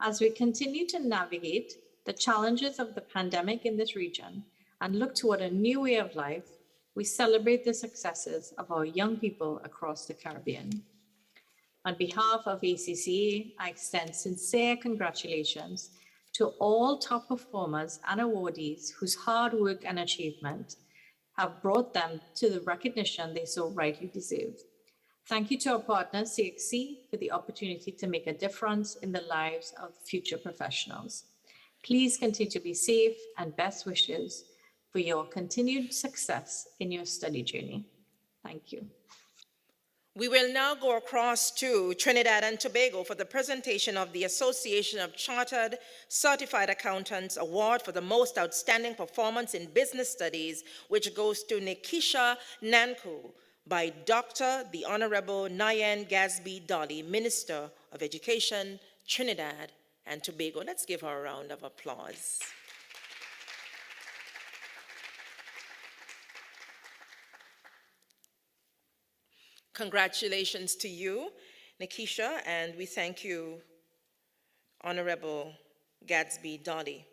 As we continue to navigate the challenges of the pandemic in this region and look toward a new way of life, we celebrate the successes of our young people across the Caribbean. On behalf of ACCA, I extend sincere congratulations to all top performers and awardees whose hard work and achievement have brought them to the recognition they so rightly deserve. Thank you to our partner, CXC, for the opportunity to make a difference in the lives of future professionals. Please continue to be safe and best wishes for your continued success in your study journey. Thank you. We will now go across to Trinidad and Tobago for the presentation of the Association of Chartered Certified Accountants Award for the Most Outstanding Performance in Business Studies, which goes to Nikisha Nanku by Dr. the Honorable Nyan Gatsby Dolly, Minister of Education, Trinidad and Tobago. Let's give her a round of applause. Congratulations to you, Nikisha, and we thank you, Honorable Gatsby Dolly.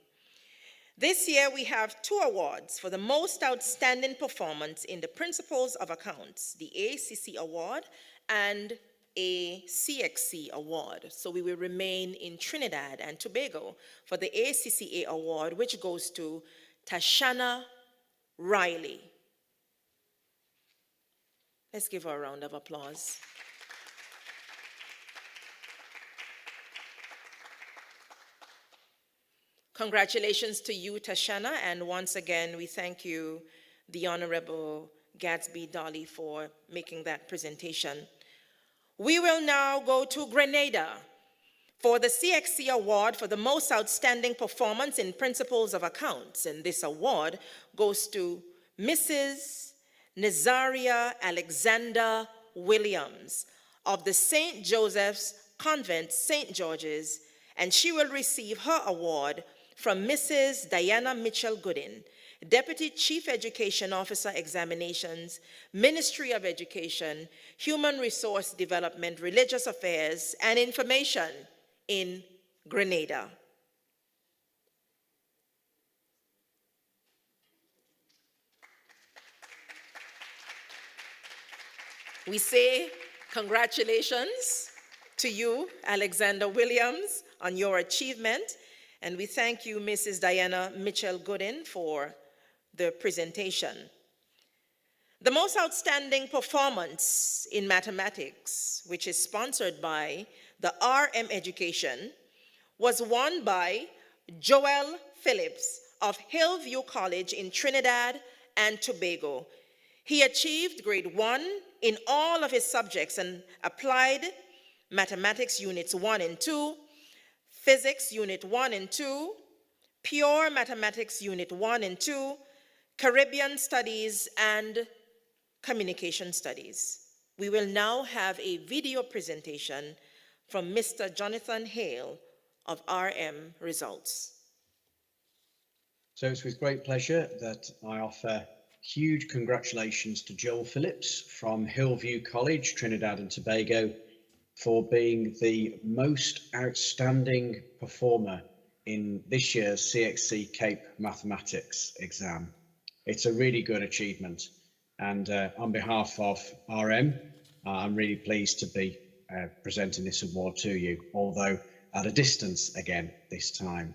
This year we have 2 awards for the most outstanding performance in the principles of accounts, the ACC Award and a CXC Award. So we will remain in Trinidad and Tobago for the ACCA Award, which goes to Tashana Riley. Let's give her a round of applause. Congratulations to you, Tashana, and once again, we thank you, the Honorable Gatsby Dolly, for making that presentation. We will now go to Grenada for the CXC Award for the most outstanding performance in principles of accounts, and this award goes to Mrs. Nazaria Alexander Williams of the St. Joseph's Convent, St. George's, and she will receive her award from Mrs. Diana Mitchell Goodin, Deputy Chief Education Officer Examinations, Ministry of Education, Human Resource Development, Religious Affairs, and Information in Grenada. We say congratulations to you, Alexander Williams, on your achievement, and we thank you, Mrs. Diana Mitchell Goodin, for the presentation. The most outstanding performance in mathematics, which is sponsored by the RM Education, was won by Joel Phillips of Hillview College in Trinidad and Tobago. He achieved grade 1 in all of his subjects and applied mathematics units 1 and 2, physics unit 1 and 2, pure mathematics unit 1 and 2, Caribbean studies, and communication studies. We will now have a video presentation from Mr. Jonathan Hale of RM Results. So it's with great pleasure that I offer huge congratulations to Joel Phillips from Hillview College, Trinidad and Tobago, for being the most outstanding performer in this year's CXC Cape Mathematics exam. It's a really good achievement, and on behalf of RM, I'm really pleased to be presenting this award to you, although at a distance again this time.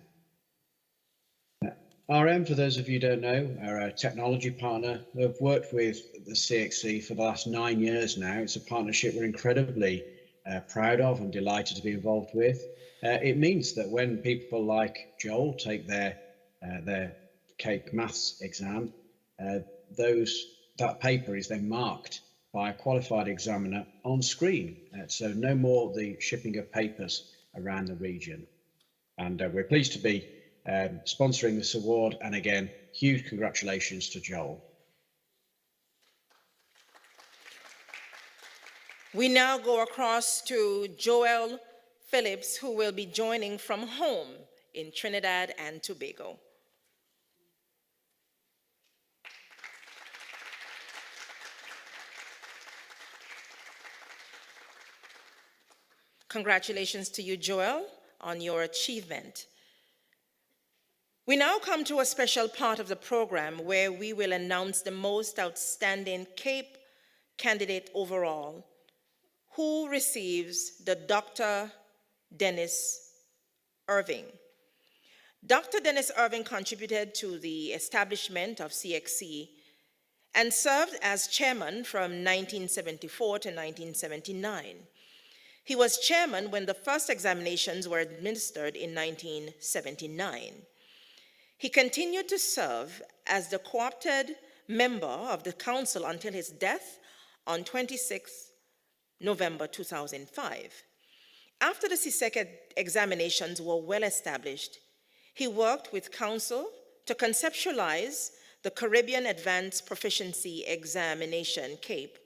RM, for those of you who don't know, are a technology partner who have worked with the CXC for the last 9 years now. It's a partnership we're incredibly proud of and delighted to be involved with. It means that when people like Joel take their Cape Maths exam, that paper is then marked by a qualified examiner on screen. So no more the shipping of papers around the region. And we're pleased to be sponsoring this award, and again, huge congratulations to Joel. We now go across to Joel Phillips, who will be joining from home in Trinidad and Tobago. Congratulations to you, Joel, on your achievement. We now come to a special part of the program where we will announce the most outstanding CAPE candidate overall, who receives the Dr. Dennis Irving. Dr. Dennis Irving contributed to the establishment of CXC and served as chairman from 1974 to 1979. He was chairman when the first examinations were administered in 1979. He continued to serve as the co-opted member of the council until his death on 26 November 2005. After the CSEC examinations were well established, he worked with council to conceptualize the Caribbean Advanced Proficiency Examination, CAPE,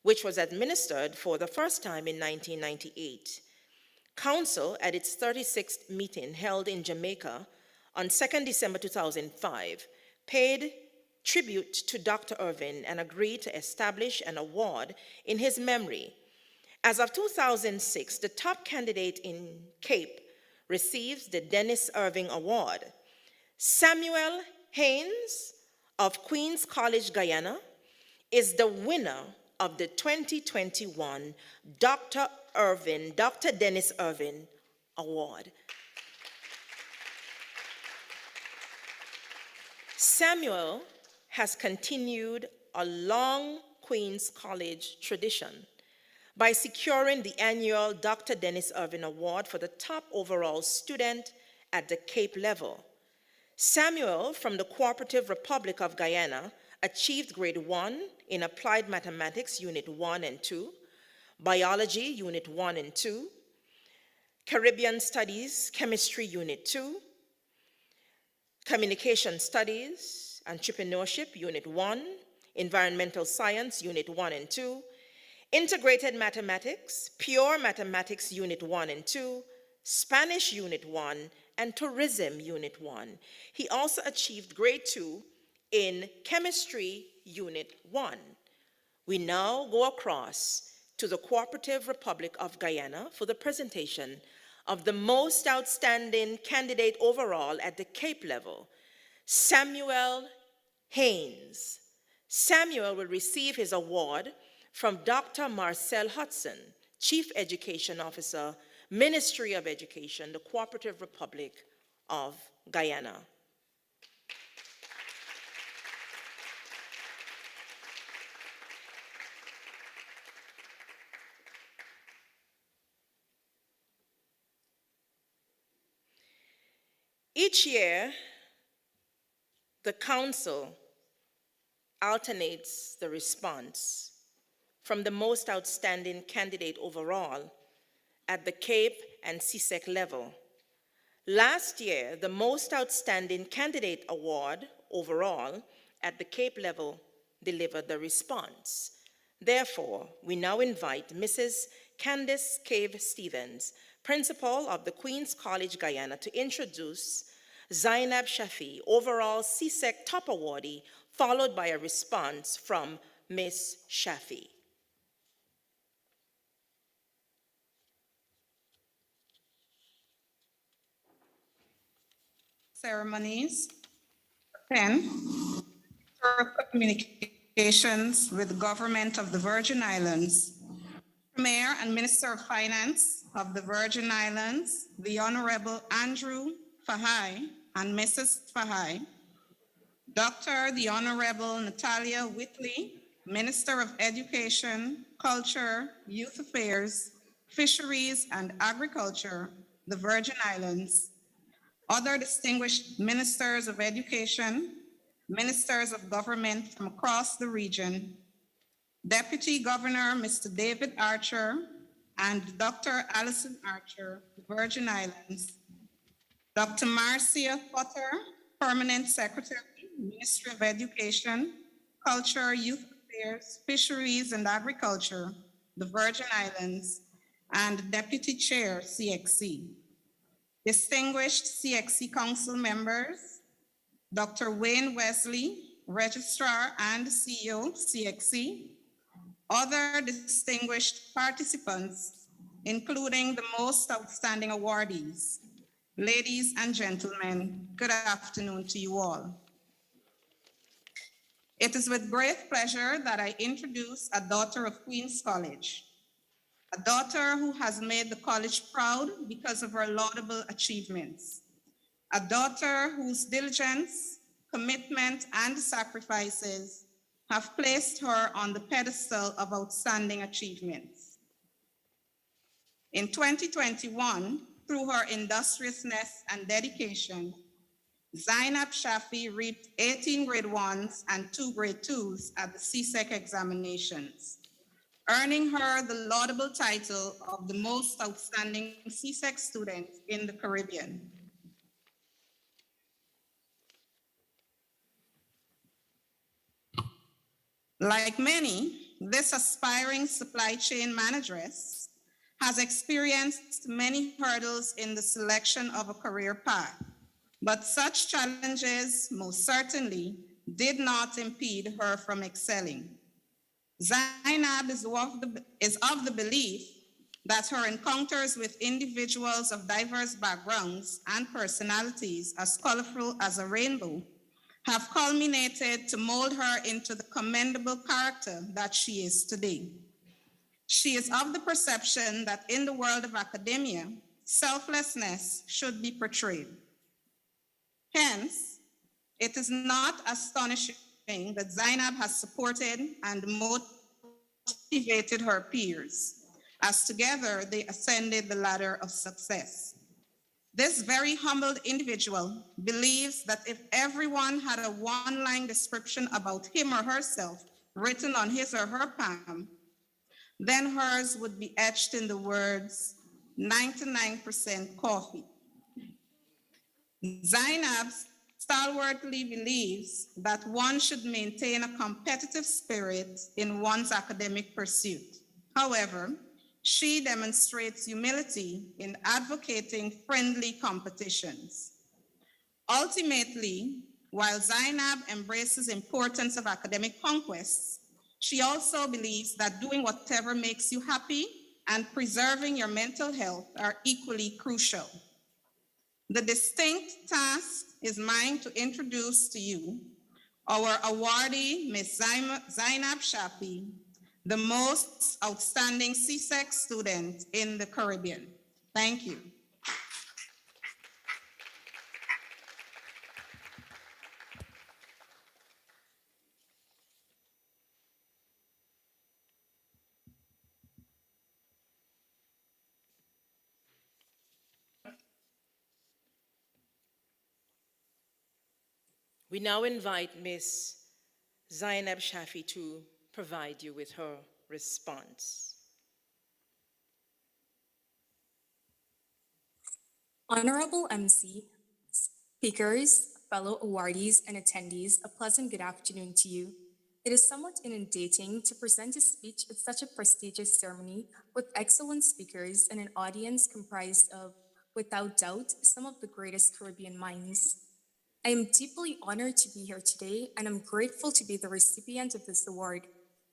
which was administered for the first time in 1998. Council, at its 36th meeting held in Jamaica on 2nd December 2005, paid tribute to Dr. Irving and agreed to establish an award in his memory. As of 2006, the top candidate in CAPE receives the Dennis Irving Award. Samuel Haynes of Queen's College, Guyana, is the winner of the 2021 Dr. Dennis Irving Award. Samuel has continued a long Queen's College tradition by securing the annual Dr. Dennis Irving Award for the top overall student at the CAPE level. Samuel, from the Cooperative Republic of Guyana, achieved grade 1 in Applied Mathematics, Unit 1 and 2, Biology, Unit 1 and 2, Caribbean Studies, Chemistry, Unit 2, Communication Studies, Entrepreneurship, Unit 1, Environmental Science, Unit 1 and 2, Integrated Mathematics, Pure Mathematics, Unit 1 and 2, Spanish, Unit 1, and Tourism, Unit 1. He also achieved grade 2 in Chemistry, Unit 1. We now go across to the Cooperative Republic of Guyana for the presentation of the most outstanding candidate overall at the CAPE level, Samuel Haynes. Samuel will receive his award from Dr. Marcel Hudson, Chief Education Officer, Ministry of Education, the Cooperative Republic of Guyana. Each year, the Council alternates the response from the most outstanding candidate overall at the CAPE and CSEC level. Last year, the most outstanding candidate award overall at the CAPE level delivered the response. Therefore, we now invite Mrs. Candice Cave Stevens, Principal of the Queen's College, Guyana, to introduce Zainab Shafi, overall CSEC top awardee, followed by a response from Ms. Shafi. Ceremonies. 10. Communications with the Government of the Virgin Islands. Mayor and Minister of Finance of the Virgin Islands, the Honorable Andrew Fahai and Mrs. Fahai. Dr. the Honorable Natalia Whitley, Minister of Education, Culture, Youth Affairs, Fisheries and Agriculture, the Virgin Islands. Other distinguished ministers of education, ministers of government from across the region, Deputy Governor Mr. David Archer and Dr. Alison Archer, the Virgin Islands, Dr. Marcia Potter, Permanent Secretary, Ministry of Education, Culture, Youth Affairs, Fisheries and Agriculture, the Virgin Islands, and Deputy Chair, CXC. Distinguished CXC Council members, Dr. Wayne Wesley, Registrar and CEO, CXC. Other distinguished participants, including the most outstanding awardees. Ladies and gentlemen, good afternoon to you all. It is with great pleasure that I introduce a daughter of Queen's College, a daughter who has made the college proud because of her laudable achievements, a daughter whose diligence, commitment, and sacrifices have placed her on the pedestal of outstanding achievements. In 2021, through her industriousness and dedication, Zainab Shafi reaped 18 grade 1s and 2 grade 2s at the CSEC examinations, earning her the laudable title of the most outstanding CSEC student in the Caribbean. Like many, this aspiring supply chain manageress has experienced many hurdles in the selection of a career path, but such challenges most certainly did not impede her from excelling. Zainab is of the belief that her encounters with individuals of diverse backgrounds and personalities as colorful as a rainbow have culminated to mold her into the commendable character that she is today. She is of the perception that in the world of academia, selflessness should be portrayed. Hence, it is not astonishing that Zainab has supported and motivated her peers, as together they ascended the ladder of success. This very humbled individual believes that if everyone had a one-line description about him or herself written on his or her palm, then hers would be etched in the words, 99% coffee. Zainab stalwartly believes that one should maintain a competitive spirit in one's academic pursuit. However, she demonstrates humility in advocating friendly competitions. Ultimately, while Zainab embraces the importance of academic conquests, she also believes that doing whatever makes you happy and preserving your mental health are equally crucial. The distinct task is mine to introduce to you our awardee, Ms. Zainab Shafi, the most outstanding CSEC student in the Caribbean. Thank you. We now invite Ms. Zainab Shafi to provide you with her response. Honorable MC, speakers, fellow awardees, and attendees, a pleasant good afternoon to you. It is somewhat inundating to present a speech at such a prestigious ceremony with excellent speakers and an audience comprised of, without doubt, some of the greatest Caribbean minds. I am deeply honored to be here today, and I'm grateful to be the recipient of this award.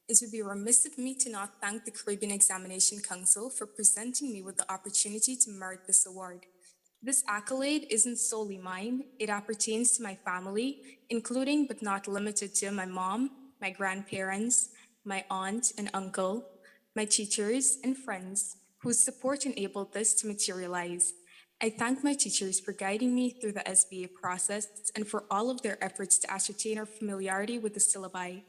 It would be remiss of me to not thank the Caribbean Examination Council for presenting me with the opportunity to merit this award. This accolade isn't solely mine, it appertains to my family, including but not limited to my mom, my grandparents, my aunt and uncle, my teachers and friends whose support enabled this to materialize. I thank my teachers for guiding me through the SBA process and for all of their efforts to ascertain our familiarity with the syllabi.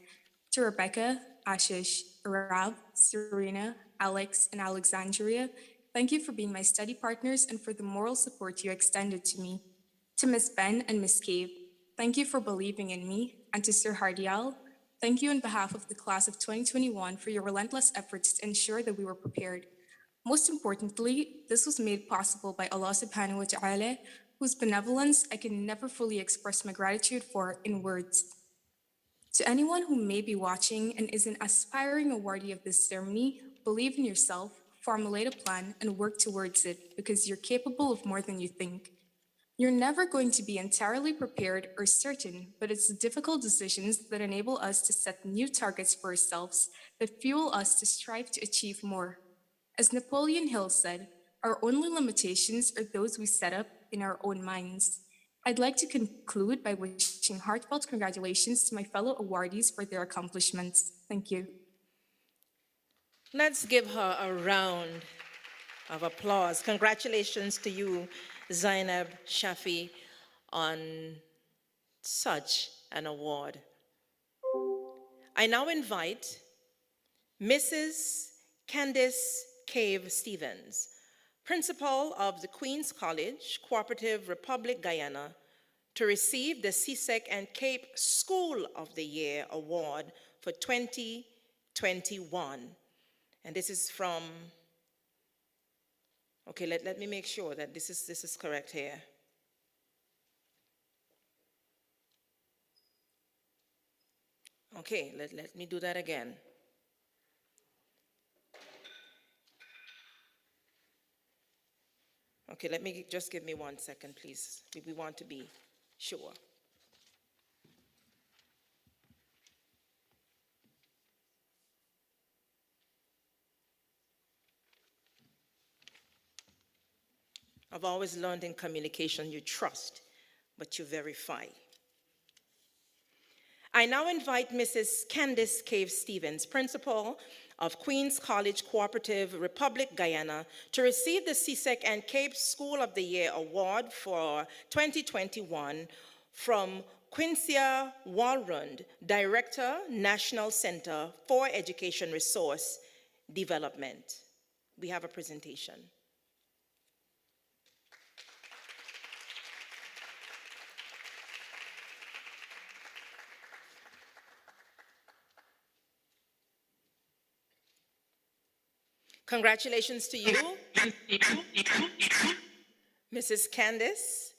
To Rebecca, Ashish, Arav, Serena, Alex, and Alexandria, thank you for being my study partners and for the moral support you extended to me. To Miss Ben and Miss Cave, thank you for believing in me. And to Sir Hardial, thank you on behalf of the class of 2021 for your relentless efforts to ensure that we were prepared. Most importantly, this was made possible by Allah subhanahu wa ta'ala, whose benevolence I can never fully express my gratitude for in words. To anyone who may be watching and is an aspiring awardee of this ceremony, believe in yourself, formulate a plan, and work towards it because you're capable of more than you think. You're never going to be entirely prepared or certain, but it's the difficult decisions that enable us to set new targets for ourselves that fuel us to strive to achieve more. As Napoleon Hill said, our only limitations are those we set up in our own minds. I'd like to conclude by wishing heartfelt congratulations to my fellow awardees for their accomplishments. Thank you. Let's give her a round of applause. Congratulations to you, Zainab Shafi, on such an award. I now invite Mrs. Candice Cave Stevens, Principal of the Queen's College, Cooperative Republic Guyana, to receive the CSEC and Cape School of the Year Award for 2021. And this is from, okay, let me make sure that this is correct here. Okay, let me do that again. Okay, just give me 1 second, please. We want to be sure. I've always learned in communication, you trust, but you verify. I now invite Mrs. Candice Cave Stevens, Principal of Queen's College Cooperative, Republic Guyana, to receive the CSEC and Cape School of the Year Award for 2021 from Quincia Walrund, Director, National Center for Education Resource Development. We have a presentation. Congratulations to you, Mrs. Candice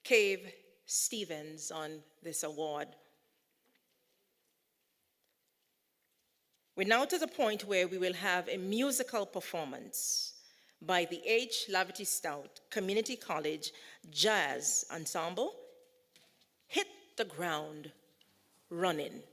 Cave Stevens, on this award. We're now to the point where we will have a musical performance by the H. Lavity Stout Community College Jazz Ensemble, Hit the Ground Running.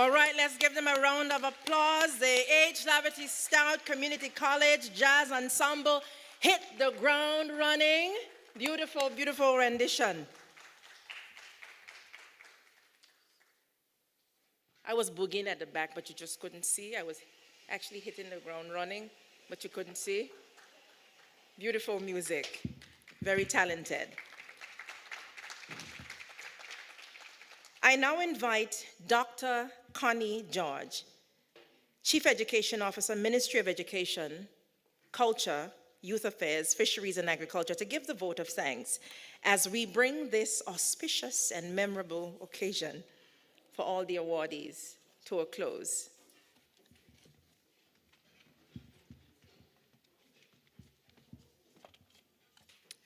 All right, let's give them a round of applause. The H. Laverty Stout Community College Jazz Ensemble hit the ground running. Beautiful, beautiful rendition. I was boogieing at the back, but you just couldn't see. I was actually hitting the ground running, but you couldn't see. Beautiful music, very talented. I now invite Dr. Connie George, Chief Education Officer, Ministry of Education, Culture, Youth Affairs, Fisheries and Agriculture, to give the vote of thanks as we bring this auspicious and memorable occasion for all the awardees to a close.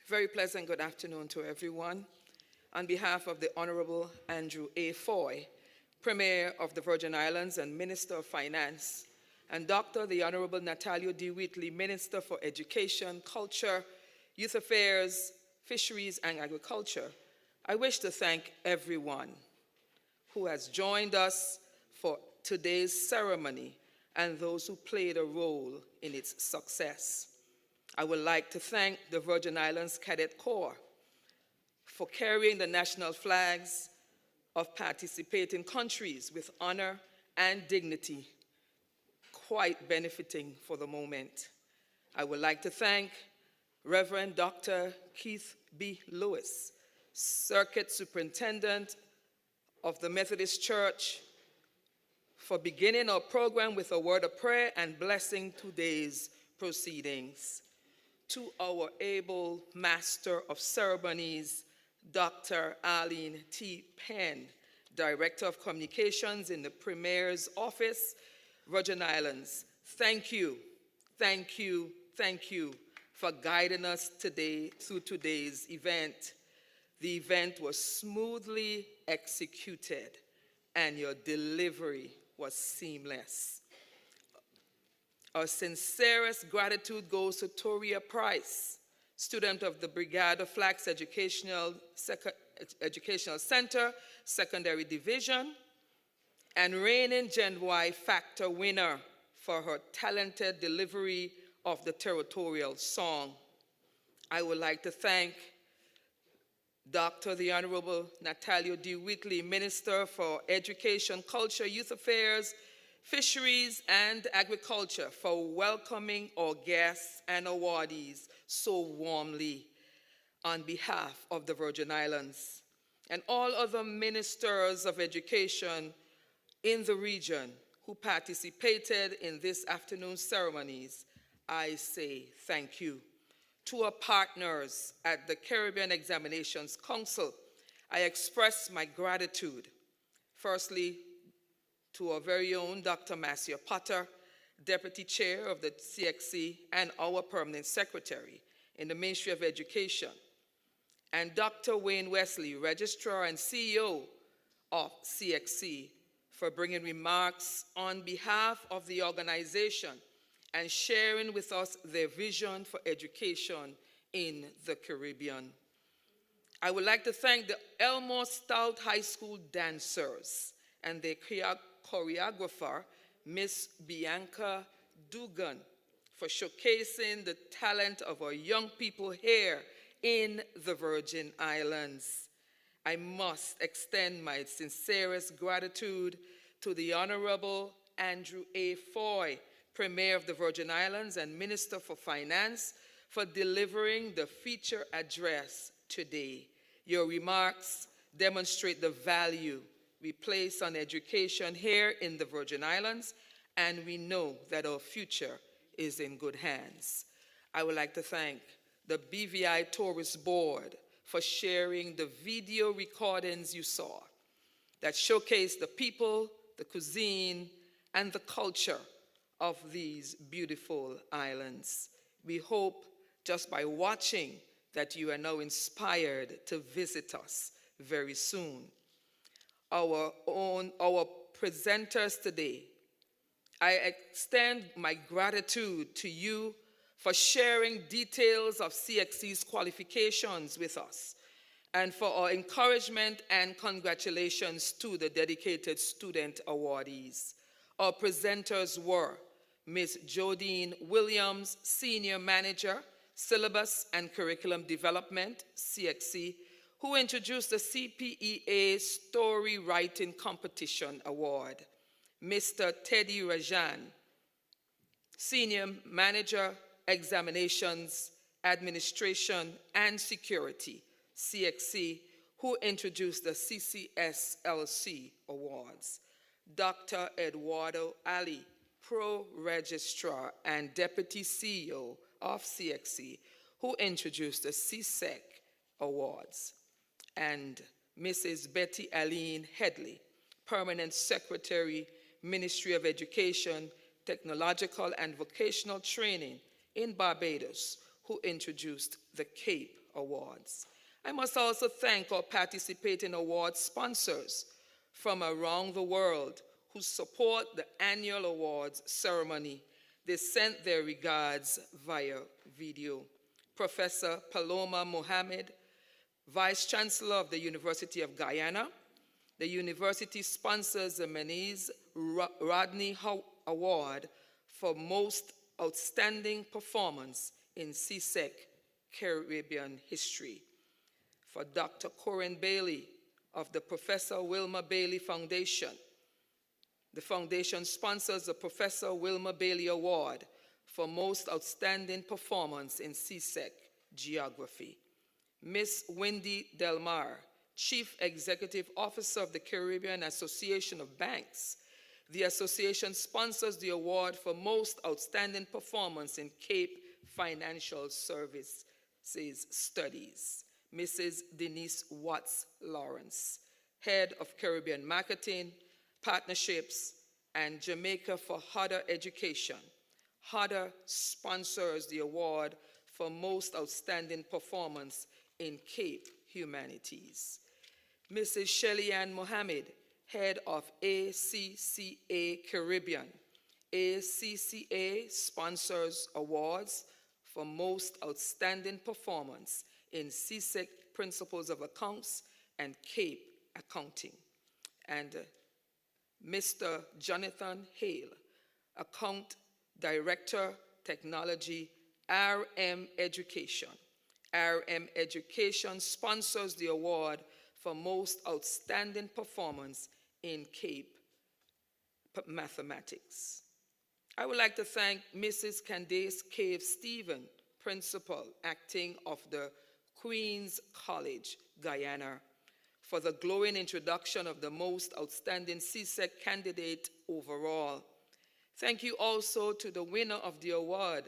Very pleasant good afternoon to everyone. On behalf of the Honorable Andrew A. Foy, Premier of the Virgin Islands and Minister of Finance, and Dr. the Honorable Natalio D. Whitley, Minister for Education, Culture, Youth Affairs, Fisheries and Agriculture, I wish to thank everyone who has joined us for today's ceremony and those who played a role in its success. I would like to thank the Virgin Islands Cadet Corps for carrying the national flags of participating countries with honor and dignity, quite benefiting for the moment. I would like to thank Reverend Dr. Keith B. Lewis, Circuit Superintendent of the Methodist Church, for beginning our program with a word of prayer and blessing today's proceedings. To our able Master of Ceremonies, Dr. Arlene T. Penn, Director of Communications in the Premier's Office, Virgin Islands. Thank you, thank you, thank you for guiding us today through today's event. The event was smoothly executed and your delivery was seamless. Our sincerest gratitude goes to Toria Price, student of the Brigade of Flax Educational Center, Secondary Division, and reigning Gen Y Factor winner for her talented delivery of the territorial song. I would like to thank Dr. the Honorable Natalio D. Whitley, Minister for Education, Culture, Youth Affairs, Fisheries and Agriculture, for welcoming our guests and awardees so warmly on behalf of the Virgin Islands and all other ministers of education in the region who participated in this afternoon's ceremonies. I say thank you. To our partners at the Caribbean Examinations Council, I express my gratitude. Firstly, to our very own Dr. Marcia Potter, Deputy Chair of the CXC and our Permanent Secretary in the Ministry of Education, and Dr. Wayne Wesley, Registrar and CEO of CXC, for bringing remarks on behalf of the organization and sharing with us their vision for education in the Caribbean. I would like to thank the Elmore Stout High School dancers and their choreographer, Miss Bianca Dugan, for showcasing the talent of our young people here in the Virgin Islands. I must extend my sincerest gratitude to the Honorable Andrew A. Foy, Premier of the Virgin Islands and Minister for Finance, for delivering the feature address today. Your remarks demonstrate the value we place on education here in the Virgin Islands, and we know that our future is in good hands. I would like to thank the BVI Tourist Board for sharing the video recordings you saw that showcase the people, the cuisine, and the culture of these beautiful islands. We hope just by watching that you are now inspired to visit us very soon. Our presenters today, I extend my gratitude to you for sharing details of CXC's qualifications with us and for our encouragement and congratulations to the dedicated student awardees. Our presenters were Ms. Jodine Williams, Senior Manager, Syllabus and Curriculum Development, CXC, who introduced the CPEA Story Writing Competition Award. Mr. Teddy Rajan, Senior Manager, Examinations, Administration and Security, CXC, who introduced the CCSLC Awards. Dr. Eduardo Ali, Pro Registrar and Deputy CEO of CXC, who introduced the CSEC Awards. And Mrs. Betty Aline Headley, Permanent Secretary, Ministry of Education, Technological and Vocational Training in Barbados, who introduced the CAPE Awards. I must also thank our participating award sponsors from around the world who support the annual awards ceremony. They sent their regards via video. Professor Paloma Mohammed, Vice Chancellor of the University of Guyana. The university sponsors the Menez Rodney Award for Most Outstanding Performance in CSEC Caribbean History. For Dr. Corinne Bailey of the Professor Wilma Bailey Foundation. The foundation sponsors the Professor Wilma Bailey Award for Most Outstanding Performance in CSEC Geography. Ms. Wendy Delmar, Chief Executive Officer of the Caribbean Association of Banks. The association sponsors the award for Most Outstanding Performance in Cape Financial Services Studies. Mrs. Denise Watts Lawrence, Head of Caribbean Marketing, Partnerships, and Jamaica for Harder Education. Harder sponsors the award for Most Outstanding Performance in Cape Humanities. Mrs. Shelly-Ann Mohammed, Head of ACCA Caribbean. ACCA sponsors awards for Most Outstanding Performance in CSEC Principles of Accounts and CAPE Accounting. And Mr. Jonathan Hale, Account Director, Technology, RM Education. RM Education sponsors the award for Most Outstanding Performance in CAPE Mathematics. I would like to thank Mrs. Candace Cave Stephen, Principal, Acting of the Queen's College, Guyana, for the glowing introduction of the Most Outstanding CSEC candidate overall. Thank you also to the winner of the award,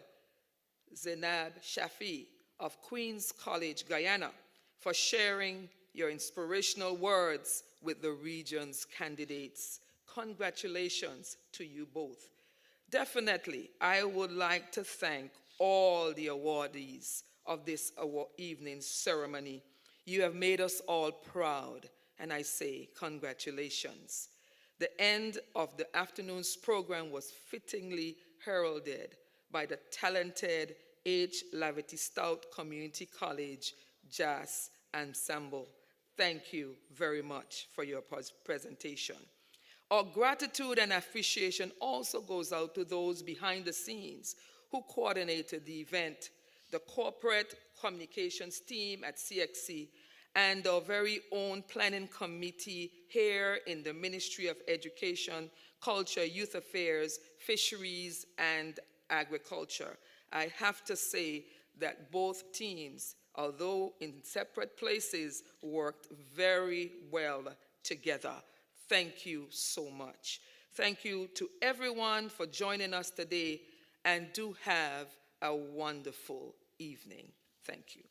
Zainab Shafi of Queen's College, Guyana, for sharing your inspirational words with the region's candidates. Congratulations to you both. Definitely, I would like to thank all the awardees of this evening's ceremony. You have made us all proud, and I say congratulations. The end of the afternoon's program was fittingly heralded by the talented H. Lavity Stout Community College Jazz Ensemble. Thank you very much for your presentation. Our gratitude and appreciation also goes out to those behind the scenes who coordinated the event, the corporate communications team at CXC, and our very own planning committee here in the Ministry of Education, Culture, Youth Affairs, Fisheries, and Agriculture. I have to say that both teams, although in separate places, worked very well together. Thank you so much. Thank you to everyone for joining us today, and do have a wonderful evening. Thank you.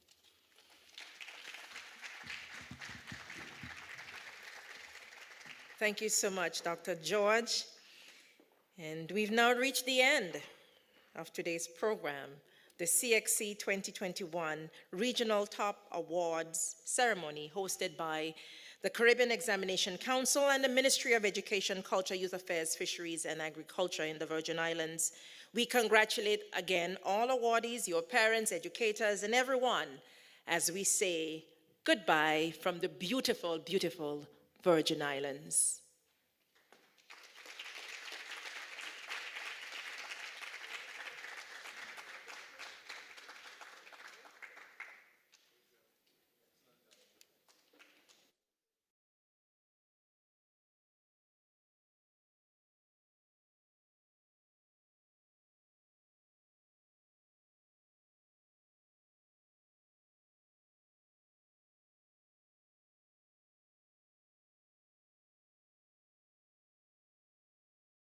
Thank you so much, Dr. George. And we've now reached the end of today's program, the CXC 2021 Regional Top Awards ceremony hosted by the Caribbean Examination Council and the Ministry of Education, Culture, Youth Affairs, Fisheries, and Agriculture in the Virgin Islands. We congratulate again all awardees, your parents, educators, and everyone as we say, Goodbye from the beautiful, beautiful Virgin Islands.